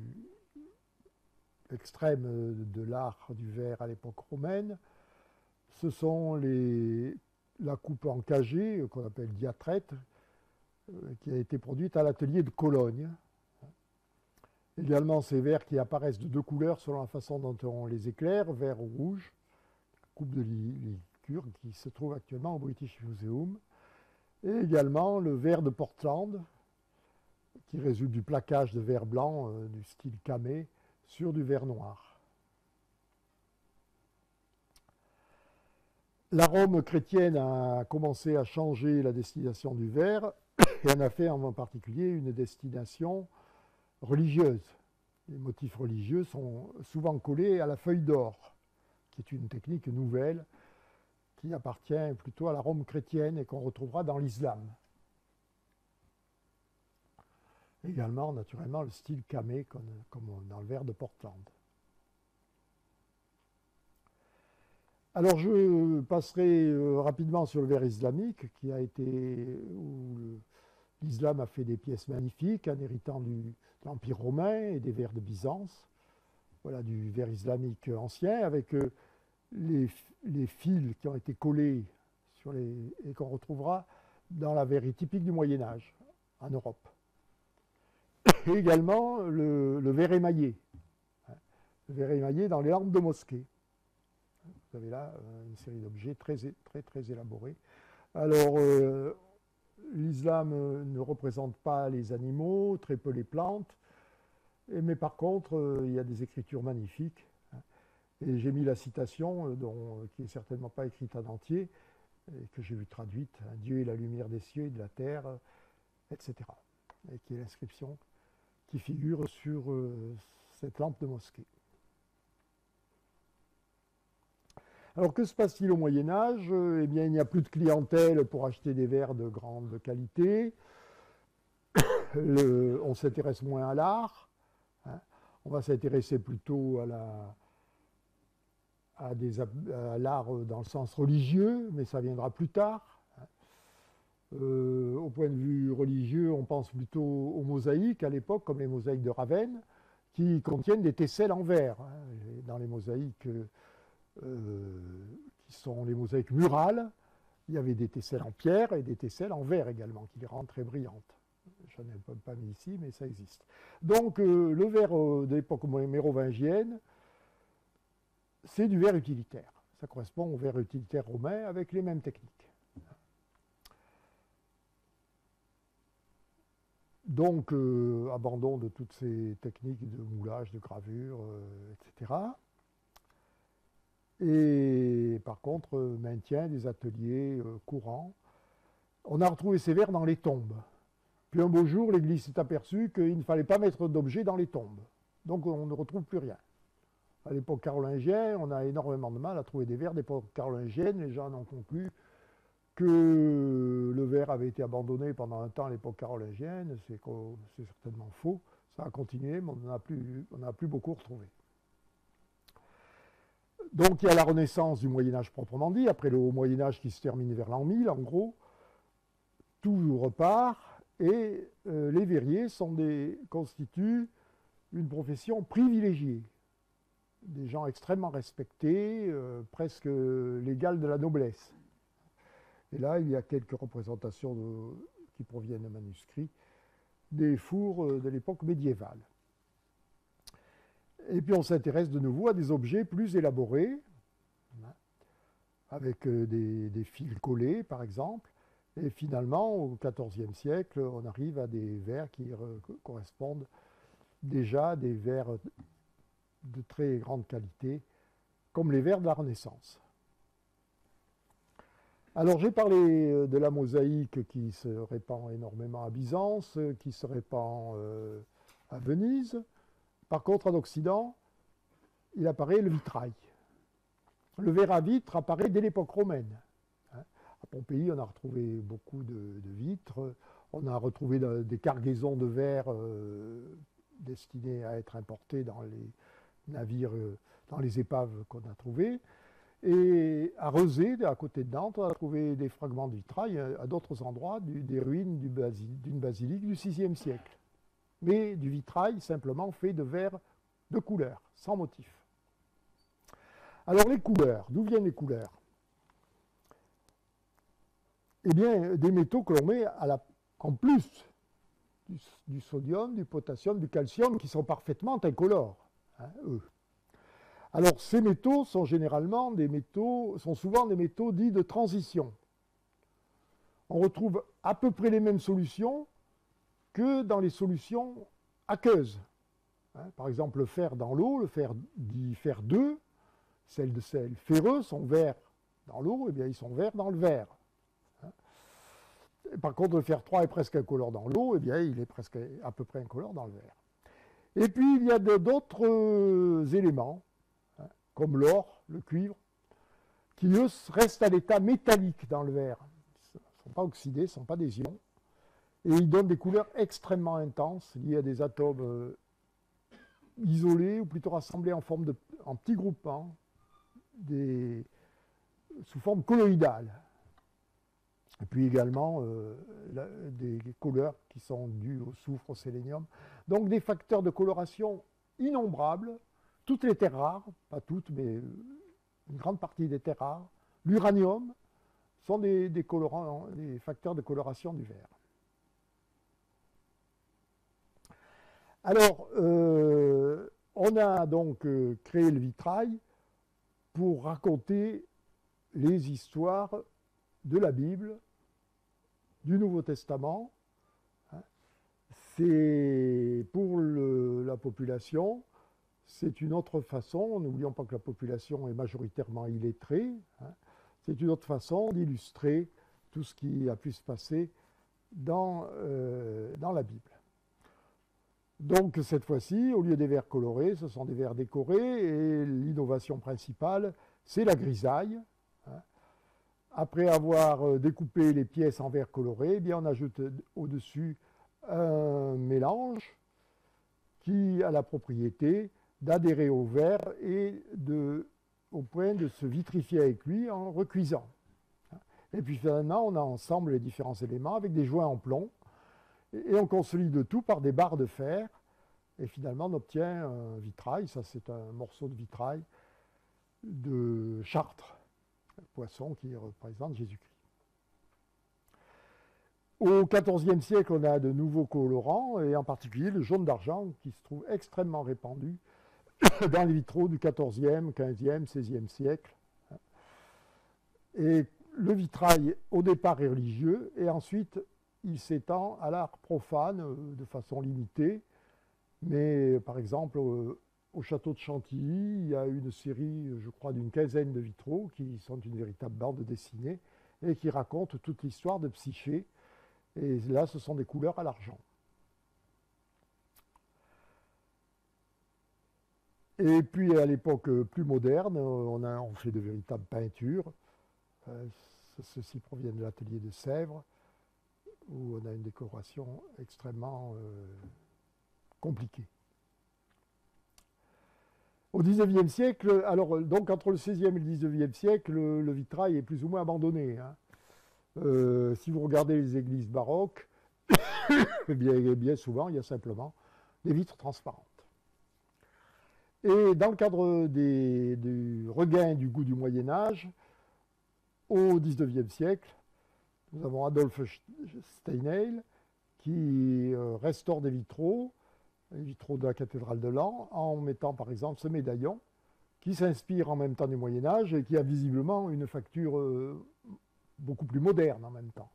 extrême de l'art du verre à l'époque romaine, ce sont la coupe en cagé, qu'on appelle diatrette, qui a été produite à l'atelier de Cologne. Également ces verres qui apparaissent de 2 couleurs selon la façon dont on les éclaire, vert ou rouge, coupe de liqueur qui se trouve actuellement au British Museum. Et également le verre de Portland, qui résulte du plaquage de verre blanc du style camé sur du verre noir. La Rome chrétienne a commencé à changer la destination du verre et en a fait en particulier une destination religieuse. Les motifs religieux sont souvent collés à la feuille d'or, qui est une technique nouvelle qui appartient plutôt à la Rome chrétienne et qu'on retrouvera dans l'islam. Également, naturellement, le style camé, comme dans le verre de Portland. Alors, je passerai rapidement sur le verre islamique, où l'islam a fait des pièces magnifiques en héritant de l'Empire romain et des verres de Byzance. Voilà du verre islamique ancien, avec les fils qui ont été collés et qu'on retrouvera dans la verrerie typique du Moyen-Âge, en Europe. Et également le verre émaillé. Le verre émaillé dans les lampes de mosquée. Vous avez là une série d'objets très, très, très élaborés. Alors, l'islam ne représente pas les animaux, très peu les plantes, mais par contre, il y a des écritures magnifiques. Et j'ai mis la citation, qui n'est certainement pas écrite en entier, et que j'ai vu traduite, « Dieu est la lumière des cieux et de la terre », etc. Et qui est l'inscription qui figure sur cette lampe de mosquée. Alors que se passe-t-il au Moyen-Âge? Eh bien, il n'y a plus de clientèle pour acheter des verres de grande qualité. On s'intéresse moins à l'art. On va s'intéresser plutôt à l'art dans le sens religieux, mais ça viendra plus tard. Au point de vue religieux, on pense plutôt aux mosaïques à l'époque, comme les mosaïques de Ravenne, qui contiennent des tesselles en verre. Dans les mosaïques qui sont les mosaïques murales, il y avait des tesselles en pierre et des tesselles en verre également, qui les rendent très brillantes. je n'en ai pas mis ici, mais ça existe. Donc le verre de l'époque mérovingienne, c'est du verre utilitaire. Ça correspond au verre utilitaire romain avec les mêmes techniques. Donc, abandon de toutes ces techniques de moulage, de gravure, etc. Et par contre, maintien des ateliers courants. On a retrouvé ces verres dans les tombes. Puis un beau jour, l'Église s'est aperçue qu'il ne fallait pas mettre d'objets dans les tombes. Donc on ne retrouve plus rien. À l'époque carolingienne, on a énormément de mal à trouver des verres d'époque carolingienne. Les gens en ont conclu que le verre avait été abandonné pendant un temps à l'époque carolingienne. C'est certainement faux. Ça a continué, mais on n'a plus beaucoup retrouvé. Donc il y a la renaissance du Moyen-Âge proprement dit, après le Haut Moyen-Âge qui se termine vers l'an 1000, en gros. Tout repart et les verriers constituent une profession privilégiée. Des gens extrêmement respectés, presque l'égal de la noblesse. Et là, il y a quelques représentations qui proviennent de manuscrits des fours de l'époque médiévale. Et puis on s'intéresse de nouveau à des objets plus élaborés, avec des fils collés par exemple. Et finalement, au XIVe siècle, on arrive à des verres qui correspondent déjà à des verres de très grande qualité, comme les verres de la Renaissance. Alors j'ai parlé de la mosaïque qui se répand énormément à Byzance, qui se répand à Venise. Par contre, en Occident, il apparaît le vitrail. Le verre à vitre apparaît dès l'époque romaine. À Pompéi, on a retrouvé beaucoup de vitres. On a retrouvé des cargaisons de verre destinées à être importées dans les navires, dans les épaves qu'on a trouvées. Et à Rezé, à côté de Nantes, on a trouvé des fragments de vitrail à d'autres endroits, des ruines d'une basilique du VIe siècle. Mais du vitrail simplement fait de verre de couleur, sans motif. Alors les couleurs, d'où viennent les couleurs? Eh bien, des métaux que l'on met en plus du sodium, du potassium, du calcium, qui sont parfaitement incolores, eux. Alors, ces métaux sont souvent des métaux dits de transition. On retrouve à peu près les mêmes solutions que dans les solutions aqueuses. Par exemple, le fer dans l'eau, le fer dit fer 2, sel de sel ferreux sont verts dans l'eau, et bien ils sont verts dans le verre. Par contre, le fer 3 est presque incolore dans l'eau, et bien il est presque à peu près incolore dans le verre. Et puis il y a d'autres éléments, comme l'or, le cuivre, qui eux restent à l'état métallique dans le verre. Ils ne sont pas oxydés, ne sont pas des ions. Et ils donnent des couleurs extrêmement intenses, liées à des atomes isolés, ou plutôt rassemblés en petits groupements, sous forme colloïdale. Et puis également des couleurs qui sont dues au soufre, au sélénium. Donc des facteurs de coloration innombrables. Toutes les terres rares, pas toutes, mais une grande partie des terres rares, l'uranium, sont des facteurs de coloration du verre. Alors, on a donc créé le vitrail pour raconter les histoires de la Bible, du Nouveau Testament. C'est pour la population, c'est une autre façon, n'oublions pas que la population est majoritairement illettrée, c'est une autre façon d'illustrer tout ce qui a pu se passer dans la Bible. Donc cette fois-ci, au lieu des verres colorés, ce sont des verres décorés, et l'innovation principale, c'est la grisaille. Après avoir découpé les pièces en verre coloré, eh bien on ajoute au-dessus un mélange qui a la propriété d'adhérer au verre et au point de se vitrifier avec lui en recuisant. Et puis finalement, on a ensemble les différents éléments avec des joints en plomb, et on consolide tout par des barres de fer, et finalement on obtient un vitrail. Ça, c'est un morceau de vitrail de Chartres, poisson qui représente Jésus-Christ. Au XIVe siècle, on a de nouveaux colorants, et en particulier le jaune d'argent, qui se trouve extrêmement répandu dans les vitraux du XIVe, XVe, XVIe siècle. Et le vitrail, au départ, est religieux, et ensuite, il s'étend à l'art profane de façon limitée. Mais, par exemple, au château de Chantilly, il y a une série, je crois, d'une quinzaine de vitraux qui sont une véritable bande dessinée et qui racontent toute l'histoire de Psyché. Et là, ce sont des couleurs à l'argent. Et puis, à l'époque plus moderne, on fait de véritables peintures. Ceci provient de l'atelier de Sèvres, où on a une décoration extrêmement compliquée. Au XIXe siècle, alors donc entre le XVIe et le XIXe siècle, le vitrail est plus ou moins abandonné. Hein. Si vous regardez les églises baroques, bien souvent, il y a simplement des vitres transparentes. Et dans le cadre du regain du goût du Moyen-Âge, au XIXe siècle, nous avons Adolphe Steinheil qui restaure des vitraux, les vitraux de la cathédrale de Laon, en mettant par exemple ce médaillon qui s'inspire en même temps du Moyen-Âge et qui a visiblement une facture beaucoup plus moderne en même temps.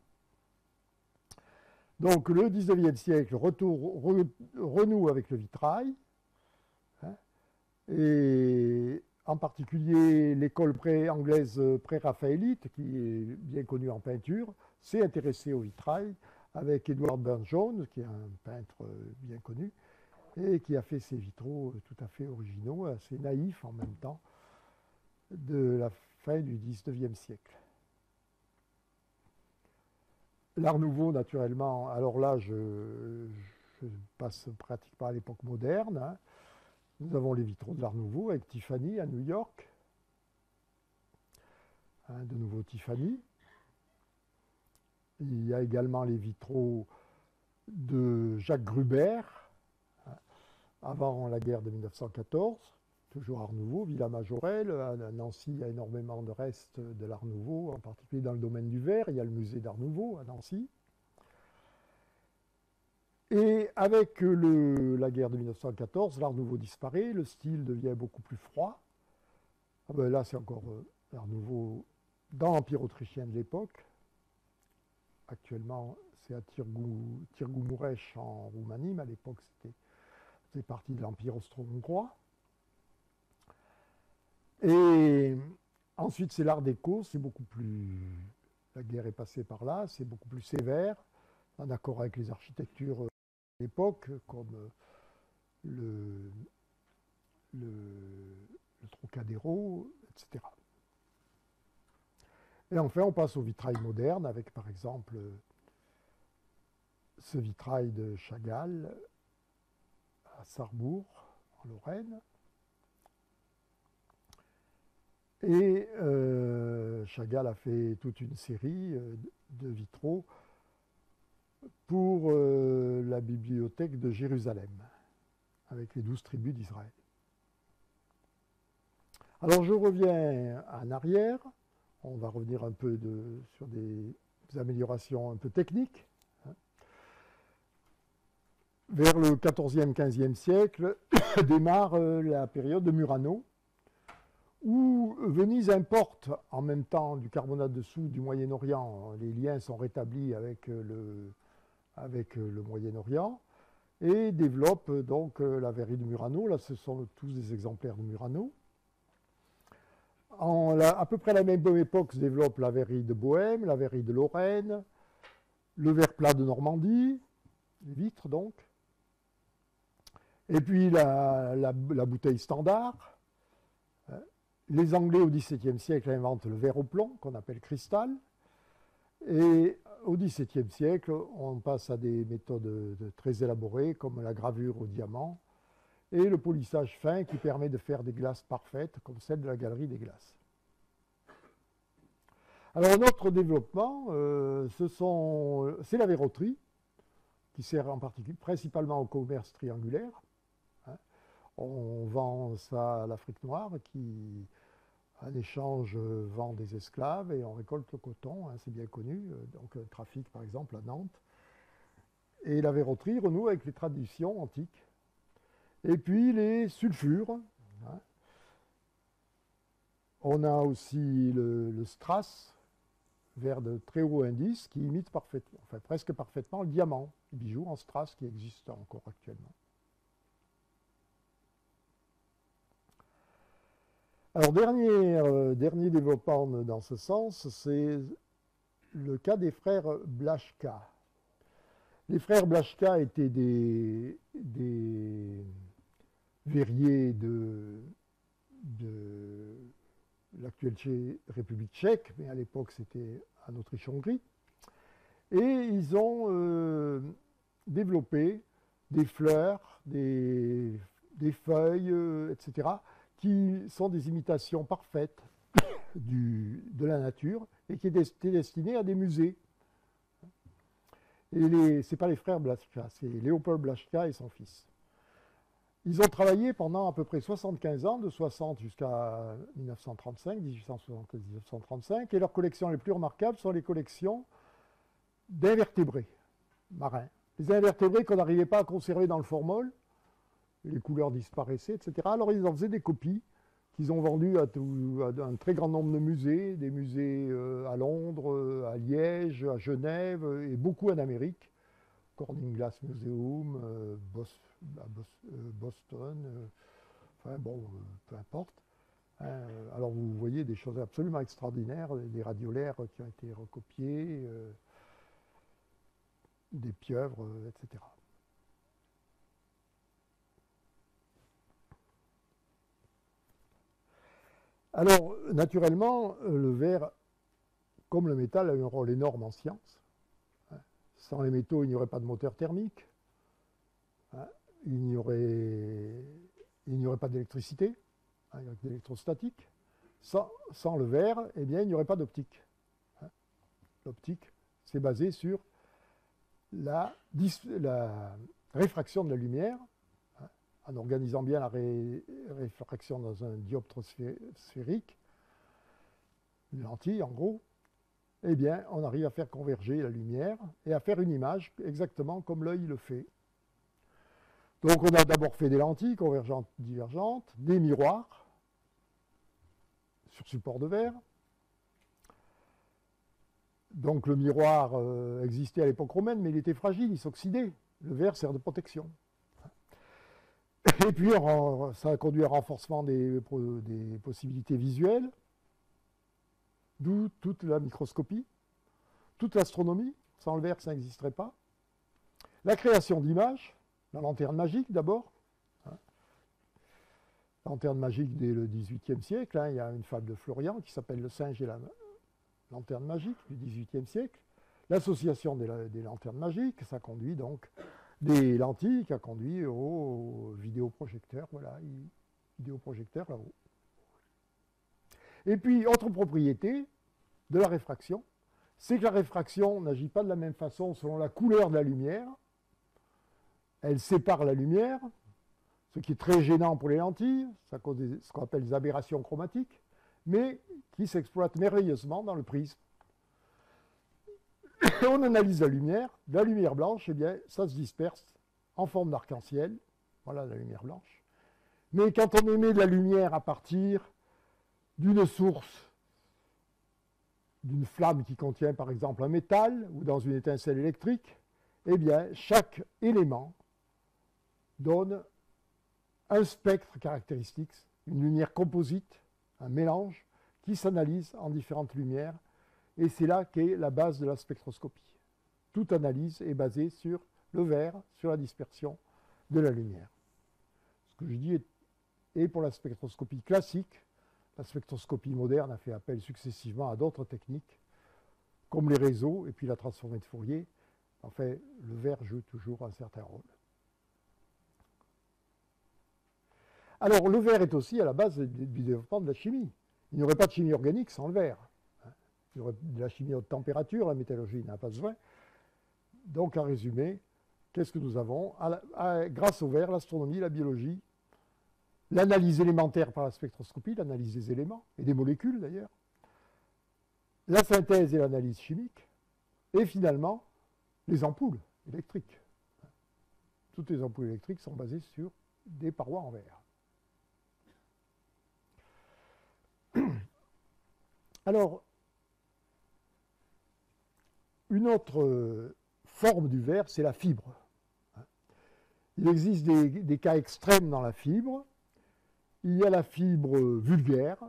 Donc le XIXe siècle renoue avec le vitrail, hein, et en particulier l'école anglaise pré-raphaélite, qui est bien connue en peinture, s'est intéressée au vitrail avec Edward Burne-Jones, qui est un peintre bien connu, et qui a fait ces vitraux tout à fait originaux, assez naïfs en même temps, de la fin du XIXe siècle. L'Art nouveau, naturellement, alors là, je passe pratiquement à l'époque moderne. Hein. Nous avons les vitraux de l'Art nouveau avec Tiffany à New York. Hein, de nouveau Tiffany. Il y a également les vitraux de Jacques Gruber, hein, avant la guerre de 1914. Toujours Art nouveau, Villa Majorelle. À Nancy, il y a énormément de restes de l'Art nouveau, en particulier dans le domaine du verre. Il y a le musée d'Art nouveau à Nancy. Et avec la guerre de 1914, l'Art nouveau disparaît, le style devient beaucoup plus froid. Ah ben là, c'est encore l'Art nouveau dans l'Empire autrichien de l'époque. Actuellement, c'est à Târgu-Mureș en Roumanie, mais à l'époque, c'était partie de l'Empire austro-hongrois. Et ensuite, c'est l'Art déco, c'est beaucoup plus... La guerre est passée par là, c'est beaucoup plus sévère, en accord avec les architectures de l'époque, comme le Trocadéro, etc. Et enfin, on passe au vitrail moderne, avec par exemple ce vitrail de Chagall à Sarrebourg, en Lorraine. Et Chagall a fait toute une série de vitraux pour la bibliothèque de Jérusalem, avec les 12 tribus d'Israël. Alors je reviens en arrière, on va revenir un peu sur des améliorations un peu techniques. Hein. Vers le XIVe, XVe siècle démarre la période de Murano, où Venise importe en même temps du carbonate de soude du Moyen-Orient. Les liens sont rétablis avec le Moyen-Orient et développe donc la verrerie de Murano. Là, ce sont tous des exemplaires de Murano. À peu près à la même époque se développe la verrerie de Bohême, la verrerie de Lorraine, le verre plat de Normandie, les vitres donc, et puis la bouteille standard. Les Anglais au XVIIe siècle inventent le verre au plomb, qu'on appelle cristal. Et au XVIIe siècle, on passe à des méthodes très élaborées, comme la gravure au diamant et le polissage fin qui permet de faire des glaces parfaites, comme celle de la Galerie des Glaces. Alors, notre développement, c'est la verroterie, qui sert en particulier principalement au commerce triangulaire. Hein. On vend ça à l'Afrique noire, qui un échange vend des esclaves et on récolte le coton, hein, c'est bien connu, donc un trafic par exemple à Nantes. Et la verroterie renoue avec les traditions antiques. Et puis les sulfures, hein. On a aussi le strass, verre de très haut indice, qui imite parfaitement, enfin presque parfaitement le diamant, les bijoux en strass qui existent encore actuellement. Alors, dernier développement dans ce sens, c'est le cas des frères Blaschka. Les frères Blaschka étaient des verriers de l'actuelle République tchèque, mais à l'époque c'était en Autriche-Hongrie. Et ils ont développé des fleurs, des feuilles, etc., qui sont des imitations parfaites de la nature et qui étaient destinées à des musées. Et ce n'est pas les frères Blaschka, c'est Léopold Blaschka et son fils. Ils ont travaillé pendant à peu près 75 ans, de 60 jusqu'à 1935, 1860-1935, et leurs collections les plus remarquables sont les collections d'invertébrés marins. Les invertébrés qu'on n'arrivait pas à conserver dans le formol, les couleurs disparaissaient, etc. Alors ils en faisaient des copies qu'ils ont vendues à un très grand nombre de musées, des musées à Londres, à Liège, à Genève et beaucoup en Amérique. Corning Glass Museum, Boston, enfin bon, peu importe. Alors vous voyez des choses absolument extraordinaires, des radiolaires qui ont été recopiés, des pieuvres, etc. Alors, naturellement, le verre, comme le métal, a eu un rôle énorme en science. Sans les métaux, il n'y aurait pas de moteur thermique. Il n'y aurait pas d'électricité, il n'y aurait que d'électrostatique. Sans le verre, eh bien, il n'y aurait pas d'optique. L'optique, c'est basé sur la réfraction de la lumière, en organisant bien la réfraction dans un dioptre sphérique, une lentille en gros, eh bien, on arrive à faire converger la lumière et à faire une image exactement comme l'œil le fait. Donc on a d'abord fait des lentilles convergentes, divergentes, des miroirs sur support de verre. Donc le miroir existait à l'époque romaine, mais il était fragile, il s'oxydait. Le verre sert de protection. Et puis ça a conduit à un renforcement des possibilités visuelles, d'où toute la microscopie, toute l'astronomie. Sans le verre, ça n'existerait pas. La création d'images, la lanterne magique d'abord. Lanterne magique dès le XVIIIe siècle. Il y a une fable de Florian qui s'appelle Le singe et la lanterne magique du XVIIIe siècle. L'association des lanternes magiques, ça conduit donc des lentilles qui a conduit au vidéoprojecteur. Voilà, vidéoprojecteur là-haut. Et puis, autre propriété de la réfraction, c'est que la réfraction n'agit pas de la même façon selon la couleur de la lumière. Elle sépare la lumière, ce qui est très gênant pour les lentilles, ça cause ce qu'on appelle des aberrations chromatiques, mais qui s'exploitent merveilleusement dans le prisme. On analyse la lumière blanche, eh bien, ça se disperse en forme d'arc-en-ciel. Voilà la lumière blanche. Mais quand on émet de la lumière à partir d'une source, d'une flamme qui contient par exemple un métal ou dans une étincelle électrique, eh bien, chaque élément donne un spectre caractéristique, une lumière composite, un mélange qui s'analyse en différentes lumières. Et c'est là qu'est la base de la spectroscopie. Toute analyse est basée sur le verre, sur la dispersion de la lumière. Ce que je dis est pour la spectroscopie classique. La spectroscopie moderne a fait appel successivement à d'autres techniques, comme les réseaux et puis la transformée de Fourier. En fait, le verre joue toujours un certain rôle. Alors, le verre est aussi à la base du développement de la chimie. Il n'y aurait pas de chimie organique sans le verre. Il y aurait de la chimie à haute température, la métallurgie n'a pas besoin. Donc, en résumé, qu'est-ce que nous avons? Grâce au verre, l'astronomie, la biologie, l'analyse élémentaire par la spectroscopie, l'analyse des éléments, et des molécules d'ailleurs, la synthèse et l'analyse chimique, et finalement, les ampoules électriques. Toutes les ampoules électriques sont basées sur des parois en verre. Alors, une autre forme du verre, c'est la fibre. Il existe des cas extrêmes dans la fibre. Il y a la fibre vulgaire,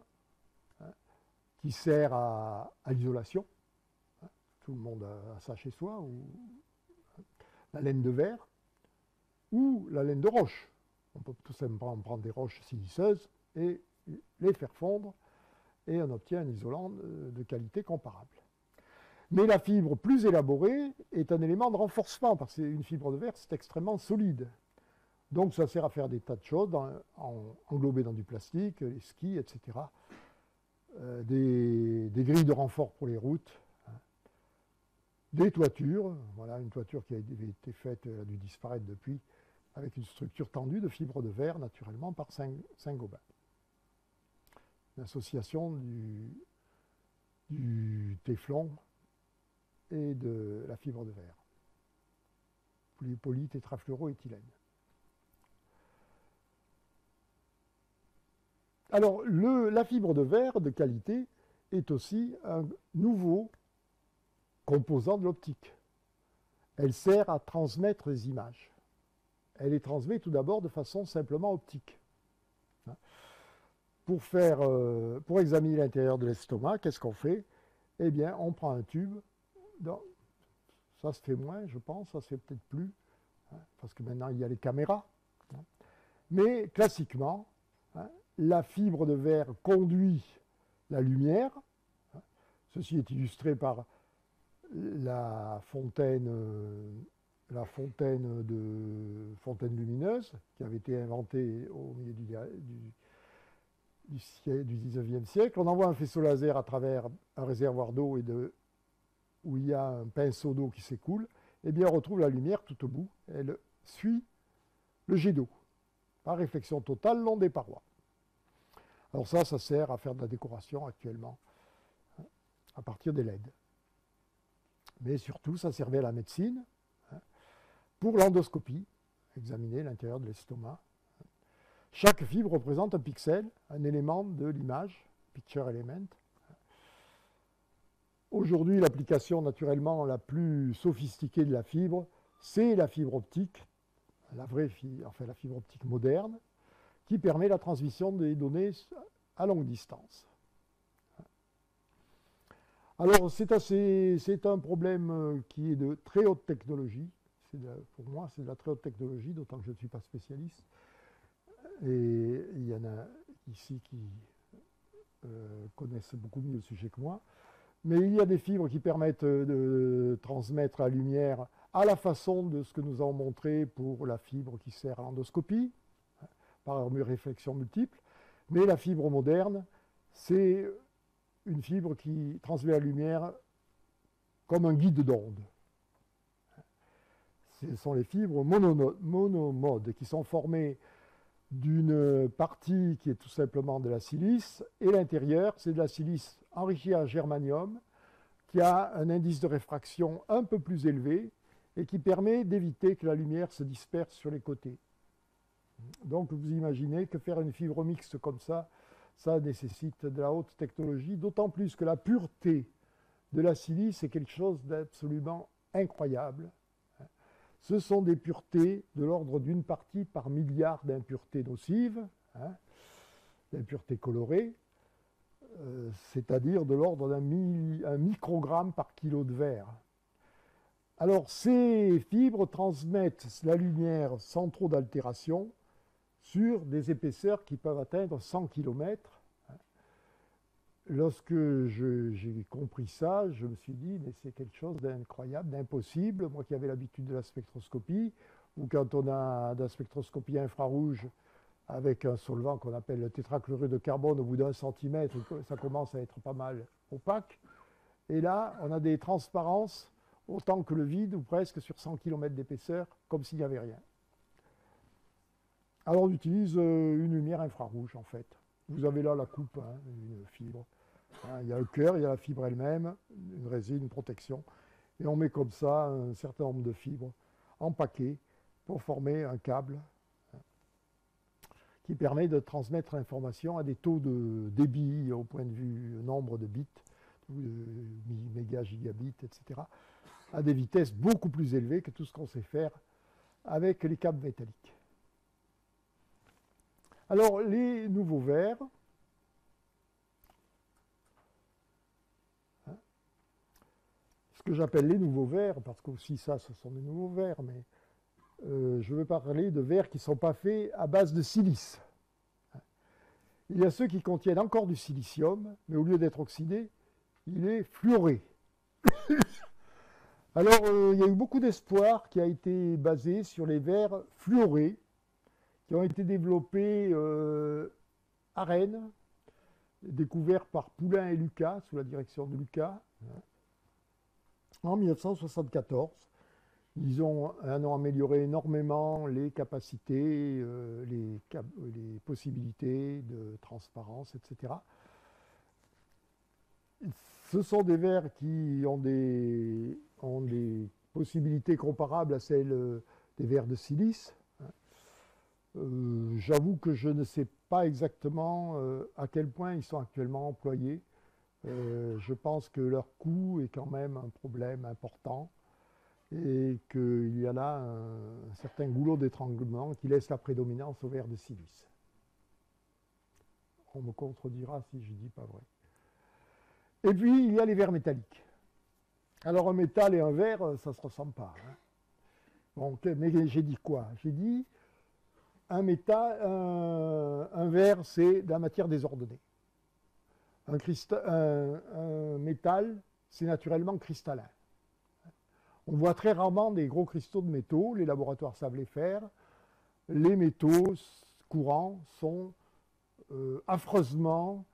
qui sert à l'isolation. Tout le monde a ça chez soi, ou la laine de verre, ou la laine de roche. On peut tout simplement prendre des roches siliceuses et les faire fondre, et on obtient un isolant de qualité comparable. Mais la fibre plus élaborée est un élément de renforcement, parce qu'une fibre de verre, c'est extrêmement solide. Donc ça sert à faire des tas de choses, englobées dans du plastique, les skis, etc. Des grilles de renfort pour les routes, des toitures. Voilà, une toiture qui a été faite, a dû disparaître depuis, avec une structure tendue de fibres de verre, naturellement, par Saint-Gobain. Une association du téflon et de la fibre de verre. Polytétrafluoroéthylène. Alors, la fibre de verre de qualité est aussi un nouveau composant de l'optique. Elle sert à transmettre les images. Elle les transmet tout d'abord de façon simplement optique. Pour examiner l'intérieur de l'estomac, qu'est-ce qu'on fait? Eh bien, on prend un tube. Ça se fait moins, je pense, ça se fait peut-être plus, parce que maintenant il y a les caméras. Mais classiquement, la fibre de verre conduit la lumière. Ceci est illustré par la fontaine lumineuse qui avait été inventée au milieu du 19e siècle. On envoie un faisceau laser à travers un réservoir d'eau où il y a un pinceau d'eau qui s'écoule. Et bien on retrouve la lumière tout au bout. Elle suit le jet d'eau par réflexion totale le long des parois. Alors ça sert à faire de la décoration actuellement à partir des LED. Mais surtout, ça servait à la médecine pour l'endoscopie, examiner l'intérieur de l'estomac. Chaque fibre représente un pixel, un élément de l'image, picture element. Aujourd'hui, l'application naturellement la plus sophistiquée de la fibre, c'est la fibre optique, la fibre optique moderne, qui permet la transmission des données à longue distance. Alors, c'est un problème qui est de très haute technologie. Pour moi, c'est de la très haute technologie, d'autant que je ne suis pas spécialiste. Et il y en a ici qui connaissent beaucoup mieux le sujet que moi. Mais il y a des fibres qui permettent de transmettre la lumière à la façon de ce que nous avons montré pour la fibre qui sert à l'endoscopie, par réflexion multiple. Mais la fibre moderne, c'est une fibre qui transmet la lumière comme un guide d'onde. Ce sont les fibres monomodes qui sont formées d'une partie qui est tout simplement de la silice, et l'intérieur, c'est de la silice enrichie en germanium, qui a un indice de réfraction un peu plus élevé et qui permet d'éviter que la lumière se disperse sur les côtés. Donc vous imaginez que faire une fibre mixte comme ça nécessite de la haute technologie, d'autant plus que la pureté de la silice est quelque chose d'absolument incroyable. Ce sont des puretés de l'ordre d'une partie par milliard d'impuretés nocives, d'impuretés colorées, c'est-à-dire de l'ordre d'un microgramme par kilo de verre. Alors ces fibres transmettent la lumière sans trop d'altération sur des épaisseurs qui peuvent atteindre 100 km. Lorsque j'ai compris ça, je me suis dit, mais c'est quelque chose d'incroyable, d'impossible. Moi qui avais l'habitude de la spectroscopie, ou quand on a de la spectroscopie infrarouge avec un solvant qu'on appelle le tétrachlorure de carbone, au bout d'1 centimètre, ça commence à être pas mal opaque. Et là, on a des transparences autant que le vide, ou presque sur 100 km d'épaisseur, comme s'il n'y avait rien. Alors on utilise une lumière infrarouge en fait. Vous avez là la coupe, hein, une fibre. Hein, il y a le cœur, il y a la fibre elle-même, une résine, une protection. Et on met comme ça un certain nombre de fibres en paquet pour former un câble qui permet de transmettre l'information à des taux de débit au point de vue nombre de bits, mégas, gigabits, etc., à des vitesses beaucoup plus élevées que tout ce qu'on sait faire avec les câbles métalliques. Alors, les nouveaux verres, ce que j'appelle les nouveaux verres, parce qu'aussi ça, ce sont des nouveaux verres, mais je veux parler de verres qui ne sont pas faits à base de silice. Il y a ceux qui contiennent encore du silicium, mais au lieu d'être oxydé, il est fluoré. Alors, il y a eu beaucoup d'espoir qui a été basé sur les verres fluorés, qui ont été développés à Rennes, découverts par Poulain et Lucas, sous la direction de Lucas, en 1974. Ils ont amélioré énormément les capacités, les possibilités de transparence, etc. Ce sont des verres qui ont des possibilités comparables à celles des verres de silice. J'avoue que je ne sais pas exactement à quel point ils sont actuellement employés. Je pense que leur coût est quand même un problème important et qu'il y a là un certain goulot d'étranglement qui laisse la prédominance aux verres de silice. On me contredira si je ne dis pas vrai. Et puis, il y a les verres métalliques. Alors, un métal et un verre, ça ne se ressemble pas. Hein. Bon, mais j'ai dit quoi? J'ai dit un verre, c'est de la matière désordonnée. Un métal, c'est naturellement cristallin. On voit très rarement des gros cristaux de métaux, les laboratoires savent les faire. Les métaux courants sont affreusement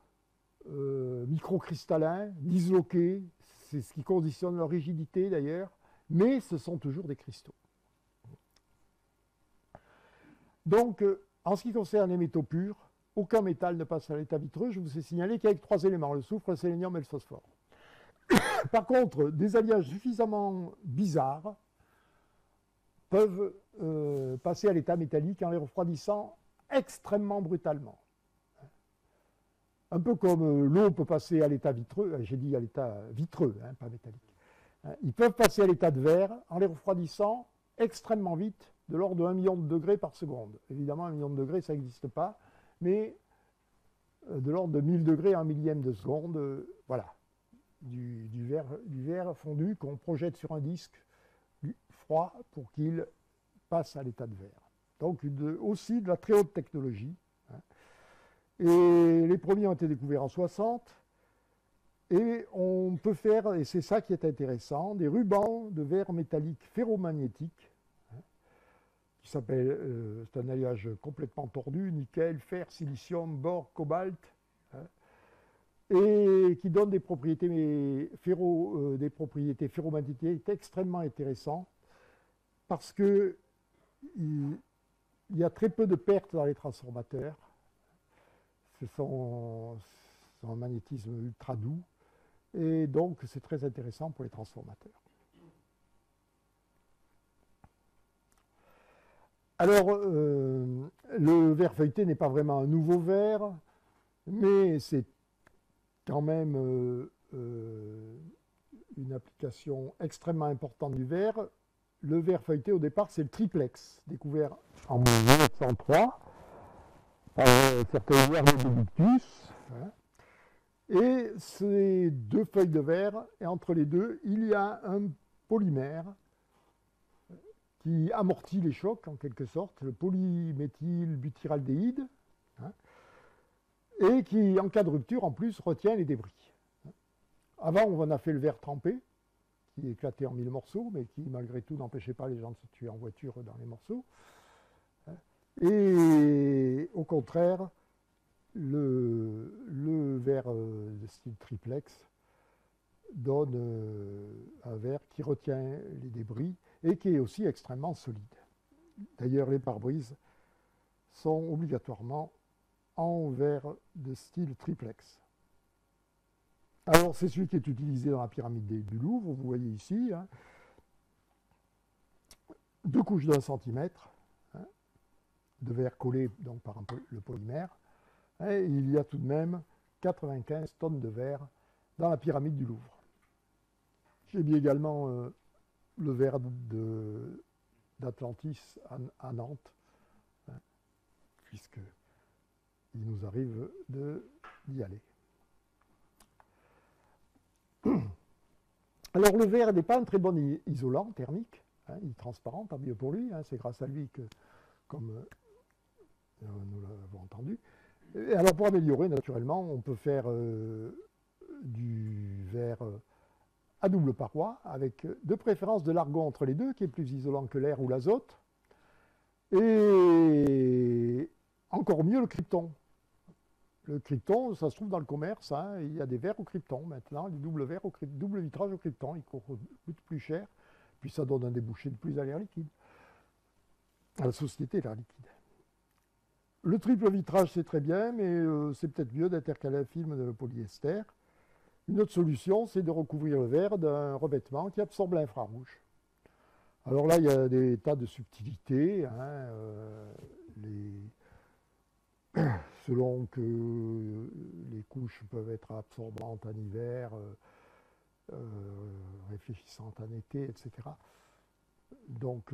microcristallins, disloqués, c'est ce qui conditionne leur rigidité d'ailleurs, mais ce sont toujours des cristaux. Donc, en ce qui concerne les métaux purs, aucun métal ne passe à l'état vitreux. Je vous ai signalé qu'avec 3 éléments, le soufre, le sélénium et le phosphore. Par contre, des alliages suffisamment bizarres peuvent passer à l'état métallique en les refroidissant extrêmement brutalement. Un peu comme l'eau peut passer à l'état vitreux, j'ai dit à l'état vitreux, hein, pas métallique. Ils peuvent passer à l'état de verre en les refroidissant extrêmement vite, de l'ordre de 1 million de degrés par seconde. Évidemment, 1 million de degrés, ça n'existe pas, mais de l'ordre de 1000 degrés à 1 millième de seconde, voilà, du verre fondu qu'on projette sur un disque froid pour qu'il passe à l'état de verre. Donc aussi de la très haute technologie. Hein. Et les premiers ont été découverts en 60. Et on peut faire, et c'est ça qui est intéressant, des rubans de verre métallique ferromagnétique, hein, qui s'appelle, c'est un alliage complètement tordu, nickel, fer, silicium, bore, cobalt, hein, et qui donne des propriétés, ferromagnétiques extrêmement intéressantes, parce qu'il y a très peu de pertes dans les transformateurs. Ce sont un magnétisme ultra doux. Et donc, c'est très intéressant pour les transformateurs. Alors, le verre feuilleté n'est pas vraiment un nouveau verre, mais c'est quand même une application extrêmement importante du verre. Le verre feuilleté, au départ, c'est le triplex, découvert en 1903 par certains verres de Benedictus. Hein. Et ces deux feuilles de verre, et entre les deux, il y a un polymère qui amortit les chocs, en quelque sorte, le polyméthylbutyraldéhyde, hein, et qui, en cas de rupture, en plus, retient les débris. Avant, on a fait le verre trempé, qui éclatait en 1000 morceaux, mais qui, malgré tout, n'empêchait pas les gens de se tuer en voiture dans les morceaux. Et au contraire, le verre de style triplex donne un verre qui retient les débris et qui est aussi extrêmement solide. D'ailleurs, les pare-brises sont obligatoirement en verre de style triplex. Alors, c'est celui qui est utilisé dans la pyramide du Louvre, vous voyez ici, hein, 2 couches d'1 centimètre, hein, de verre collé donc, par le polymère, hein, et il y a tout de même 95 tonnes de verre dans la pyramide du Louvre. J'ai mis également le verre d'Atlantis à Nantes, hein, puisque il nous arrive d'y aller. Alors le verre n'est pas un très bon isolant thermique, hein, il est transparent, tant mieux pour lui, hein, c'est grâce à lui que, comme nous l'avons entendu. Et alors pour améliorer, naturellement, on peut faire du verre à double paroi, avec de préférence de l'argon entre les deux, qui est plus isolant que l'air ou l'azote, et encore mieux le krypton. Le krypton, ça se trouve dans le commerce, hein, il y a des verres au krypton maintenant, des double vitrage au krypton, ils coûtent plus cher, puis ça donne un débouché de plus à l'air liquide, à la société l'air liquide. Le triple vitrage, c'est très bien, mais c'est peut-être mieux d'intercaler un film de polyester. Une autre solution, c'est de recouvrir le verre d'un revêtement qui absorbe l'infrarouge. Alors là, il y a des tas de subtilités, hein, selon que les couches peuvent être absorbantes en hiver, réfléchissantes en été, etc. Donc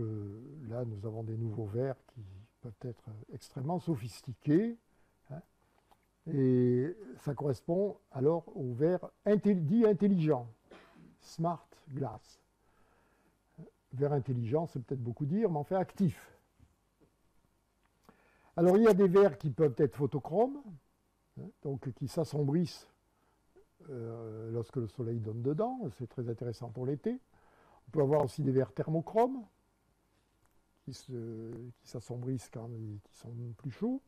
là, nous avons des nouveaux verres qui peuvent être extrêmement sophistiqués, hein, et ça correspond alors au verre dit intelligent, smart glass. Verre intelligent, c'est peut-être beaucoup dire, mais enfin actif. Alors il y a des verres qui peuvent être photochromes, hein, donc qui s'assombrissent lorsque le soleil donne dedans, c'est très intéressant pour l'été. On peut avoir aussi des verres thermochromes qui s'assombrissent quand ils sont plus chauds.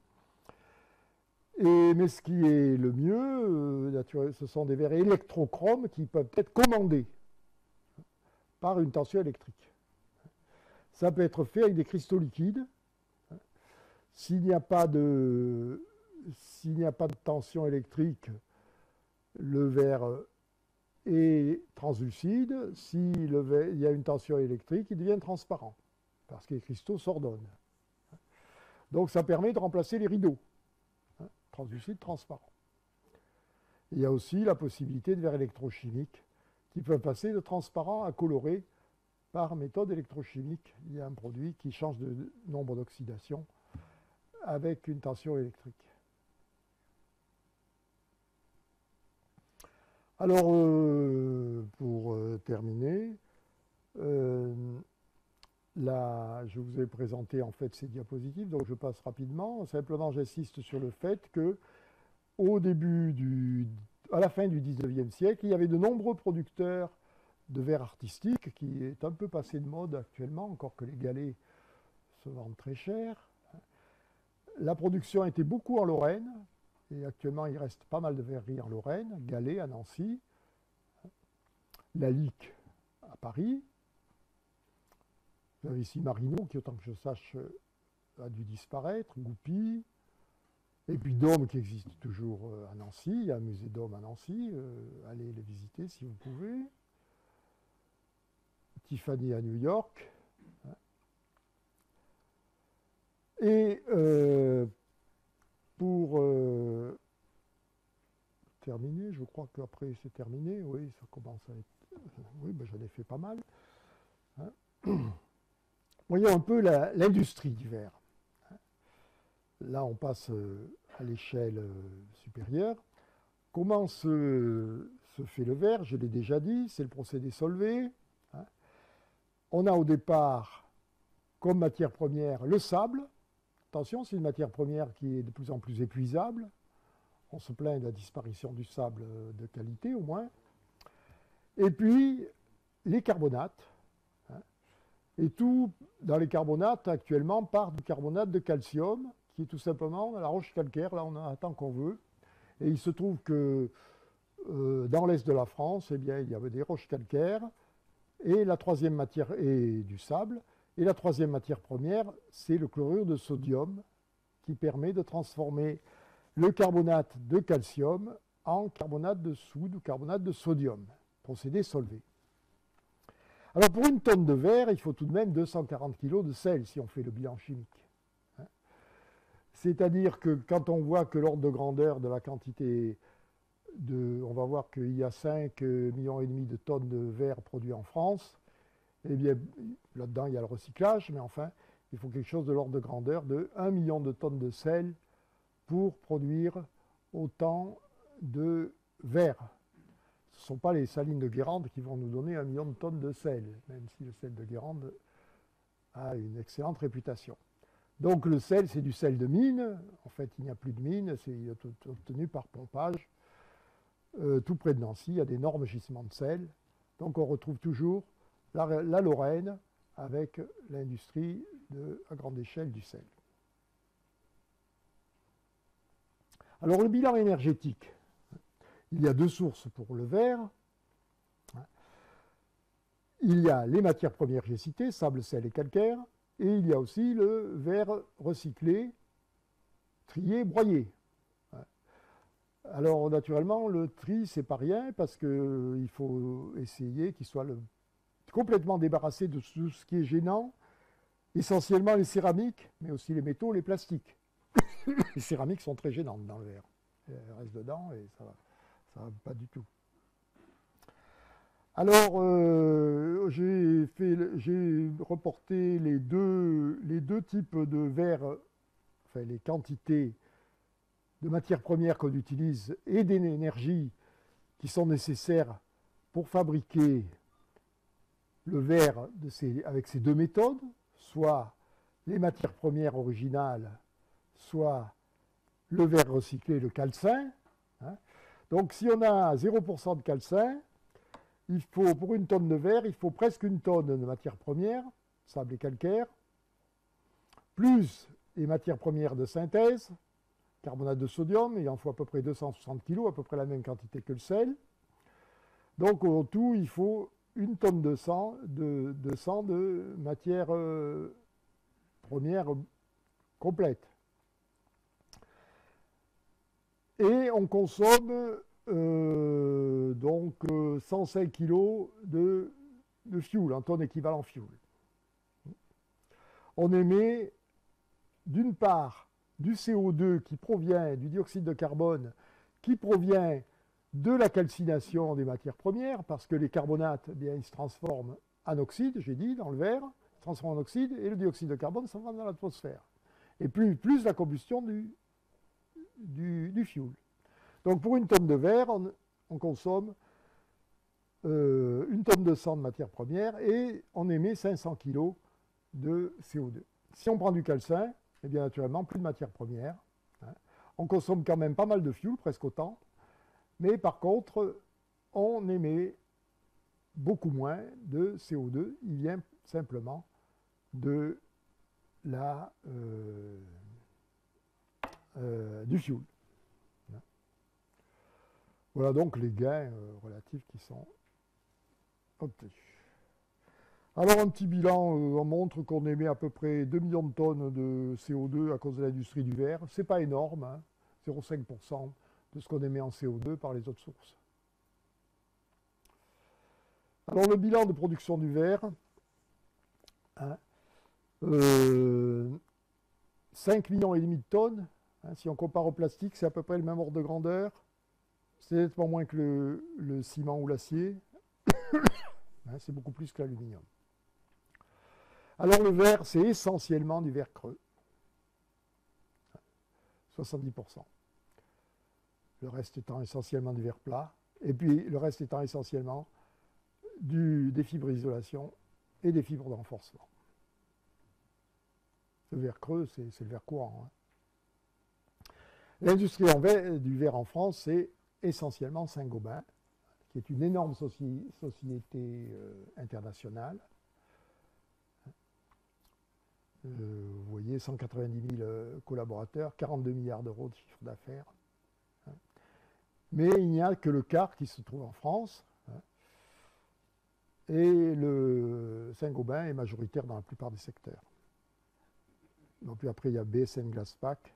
Mais ce qui est le mieux, ce sont des verres électrochromes qui peuvent être commandés par une tension électrique. Ça peut être fait avec des cristaux liquides. S'il n'y a pas de tension électrique, le verre est translucide. S'il y a une tension électrique, il devient transparent, parce que les cristaux s'ordonnent. Donc ça permet de remplacer les rideaux, hein, translucides, transparents. Il y a aussi la possibilité de verres électrochimiques qui peuvent passer de transparent à coloré par méthode électrochimique. Il y a un produit qui change de nombre d'oxydation avec une tension électrique. Alors, pour terminer, là, je vous ai présenté en fait ces diapositives, donc je passe rapidement. Simplement, j'insiste sur le fait que à la fin du 19e siècle, il y avait de nombreux producteurs de verre artistique, qui est un peu passé de mode actuellement, encore que les galets se vendent très cher. La production était beaucoup en Lorraine, et actuellement il reste pas mal de verreries en Lorraine, Galets à Nancy, Lalique à Paris. Vous avez ici Marino, qui autant que je sache a dû disparaître, Goupy, et puis Dôme qui existe toujours à Nancy, il y a un musée Dôme à Nancy, allez les visiter si vous pouvez. Tiffany à New York. Et pour terminer, je crois qu'après c'est terminé, oui, ça commence à être... Oui, ben, j'en ai fait pas mal. Hein. Voyons un peu l'industrie du verre. Là, on passe à l'échelle supérieure. Comment se fait le verre? Je l'ai déjà dit, c'est le procédé Solvay. Hein. On a au départ, comme matière première, le sable. Attention, c'est une matière première qui est de plus en plus épuisable. On se plaint de la disparition du sable de qualité, au moins. Et puis, les carbonates. Hein. Et tout, dans les carbonates, actuellement, part du carbonate de calcium, qui est tout simplement la roche calcaire. Là, on en a tant qu'on veut. Et il se trouve que dans l'est de la France, eh bien, il y avait des roches calcaires et la troisième matière et du sable. Et la troisième matière première, c'est le chlorure de sodium, qui permet de transformer le carbonate de calcium en carbonate de soude ou carbonate de sodium, procédé Solvay. Alors pour une tonne de verre, il faut tout de même 240 kg de sel si on fait le bilan chimique. C'est-à-dire que quand on voit que l'ordre de grandeur de la quantité on va voir qu'il y a 5,5 millions de tonnes de verre produits en France, eh bien là-dedans il y a le recyclage, mais enfin il faut quelque chose de l'ordre de grandeur de 1 million de tonnes de sel pour produire autant de verre. Ce ne sont pas les salines de Guérande qui vont nous donner 1 million de tonnes de sel, même si le sel de Guérande a une excellente réputation. Donc le sel, c'est du sel de mine. En fait, il n'y a plus de mine, c'est obtenu par pompage. Tout près de Nancy, il y a d'énormes gisements de sel. Donc on retrouve toujours la Lorraine avec l'industrie à grande échelle du sel. Alors le bilan énergétique. Il y a deux sources pour le verre. Il y a les matières premières que j'ai citées, sable, sel et calcaire, et il y a aussi le verre recyclé, trié, broyé. Alors naturellement, le tri, c'est pas rien, parce qu'il faut essayer qu'il soit complètement débarrassé de tout ce qui est gênant, essentiellement les céramiques, mais aussi les métaux, les plastiques. Les céramiques sont très gênantes dans le verre. Elles restent dedans et ça va. Ça va pas du tout. Alors, j'ai reporté les deux types de verres, enfin les quantités de matières premières qu'on utilise et d'énergie qui sont nécessaires pour fabriquer le verre avec ces deux méthodes, soit les matières premières originales, soit le verre recyclé, le calcin. Donc si on a 0% de calcin, pour une tonne de verre, il faut presque une tonne de matières premières, sable et calcaire, plus les matières premières de synthèse, carbonate de sodium, il en faut à peu près 260 kg, à peu près la même quantité que le sel. Donc au tout, il faut une tonne de sang de matière première complète. Et on consomme donc 105 kg de fuel, en tonne équivalent fuel. On émet d'une part du CO2 qui provient du dioxyde de carbone, qui provient de la calcination des matières premières, parce que les carbonates, eh bien, ils se transforment en oxyde, j'ai dit, dans le verre, ils se transforment en oxyde, et le dioxyde de carbone s'en va dans l'atmosphère. Et plus la combustion du fuel. Donc pour une tonne de verre, on consomme une tonne de sang de matière première et on émet 500 kg de CO2. Si on prend du calcin, eh bien naturellement, plus de matière première. On consomme quand même pas mal de fuel, presque autant, mais par contre, on émet beaucoup moins de CO2. Il vient simplement du fuel. Voilà donc les gains relatifs qui sont obtenus. Alors un petit bilan, on montre qu'on émet à peu près 2 millions de tonnes de CO2 à cause de l'industrie du verre. Ce n'est pas énorme, 0,5% de ce qu'on émet en CO2 par les autres sources. Alors le bilan de production du verre, 5 millions et demi de tonnes. Si on compare au plastique, c'est à peu près le même ordre de grandeur. C'est nettement moins que le ciment ou l'acier. C'est beaucoup plus que l'aluminium. Alors le verre, c'est essentiellement du verre creux. 70%. Le reste étant essentiellement du verre plat. Et puis le reste étant essentiellement des fibres d'isolation et des fibres de renforcement. Le verre creux, c'est le verre courant. L'industrie du verre en France, c'est essentiellement Saint-Gobain, qui est une énorme société internationale. Vous voyez, 190 000 collaborateurs, 42 milliards d'euros de chiffre d'affaires. Mais il n'y a que le quart qui se trouve en France. Et le Saint-Gobain est majoritaire dans la plupart des secteurs. Donc, puis après, il y a BSN Glasspack,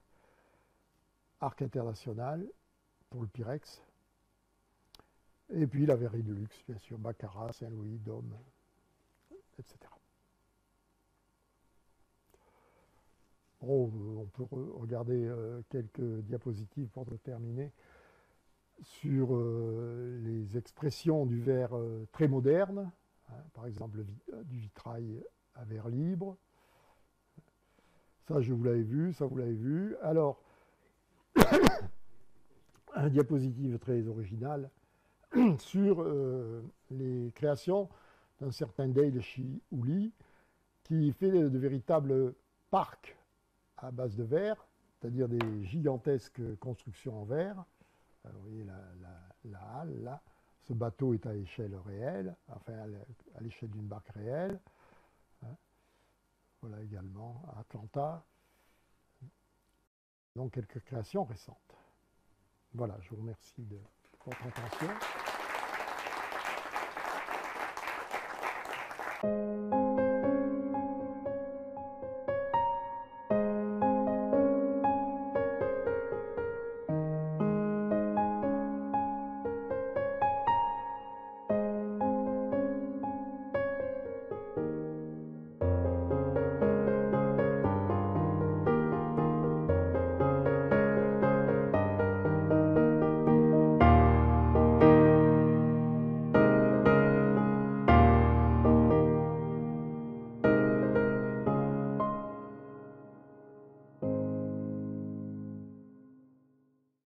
Arc International pour le Pyrex. Et puis la verrerie de luxe, bien sûr, Baccarat, Saint-Louis, Dôme, etc. Bon, on peut regarder quelques diapositives pour terminer sur les expressions du verre très moderne, hein, par exemple du vitrail à verre libre. Ça, je vous l'avais vu, ça vous l'avez vu. Alors, un diapositive très original sur les créations d'un certain Dale Chihuly qui fait de véritables parcs à base de verre, c'est-à-dire des gigantesques constructions en verre. Alors, vous voyez la halle, là. Ce bateau est à échelle réelle, enfin à l'échelle d'une barque réelle. Hein. Voilà également à Atlanta. Donc quelques créations récentes. Voilà, je vous remercie de votre attention.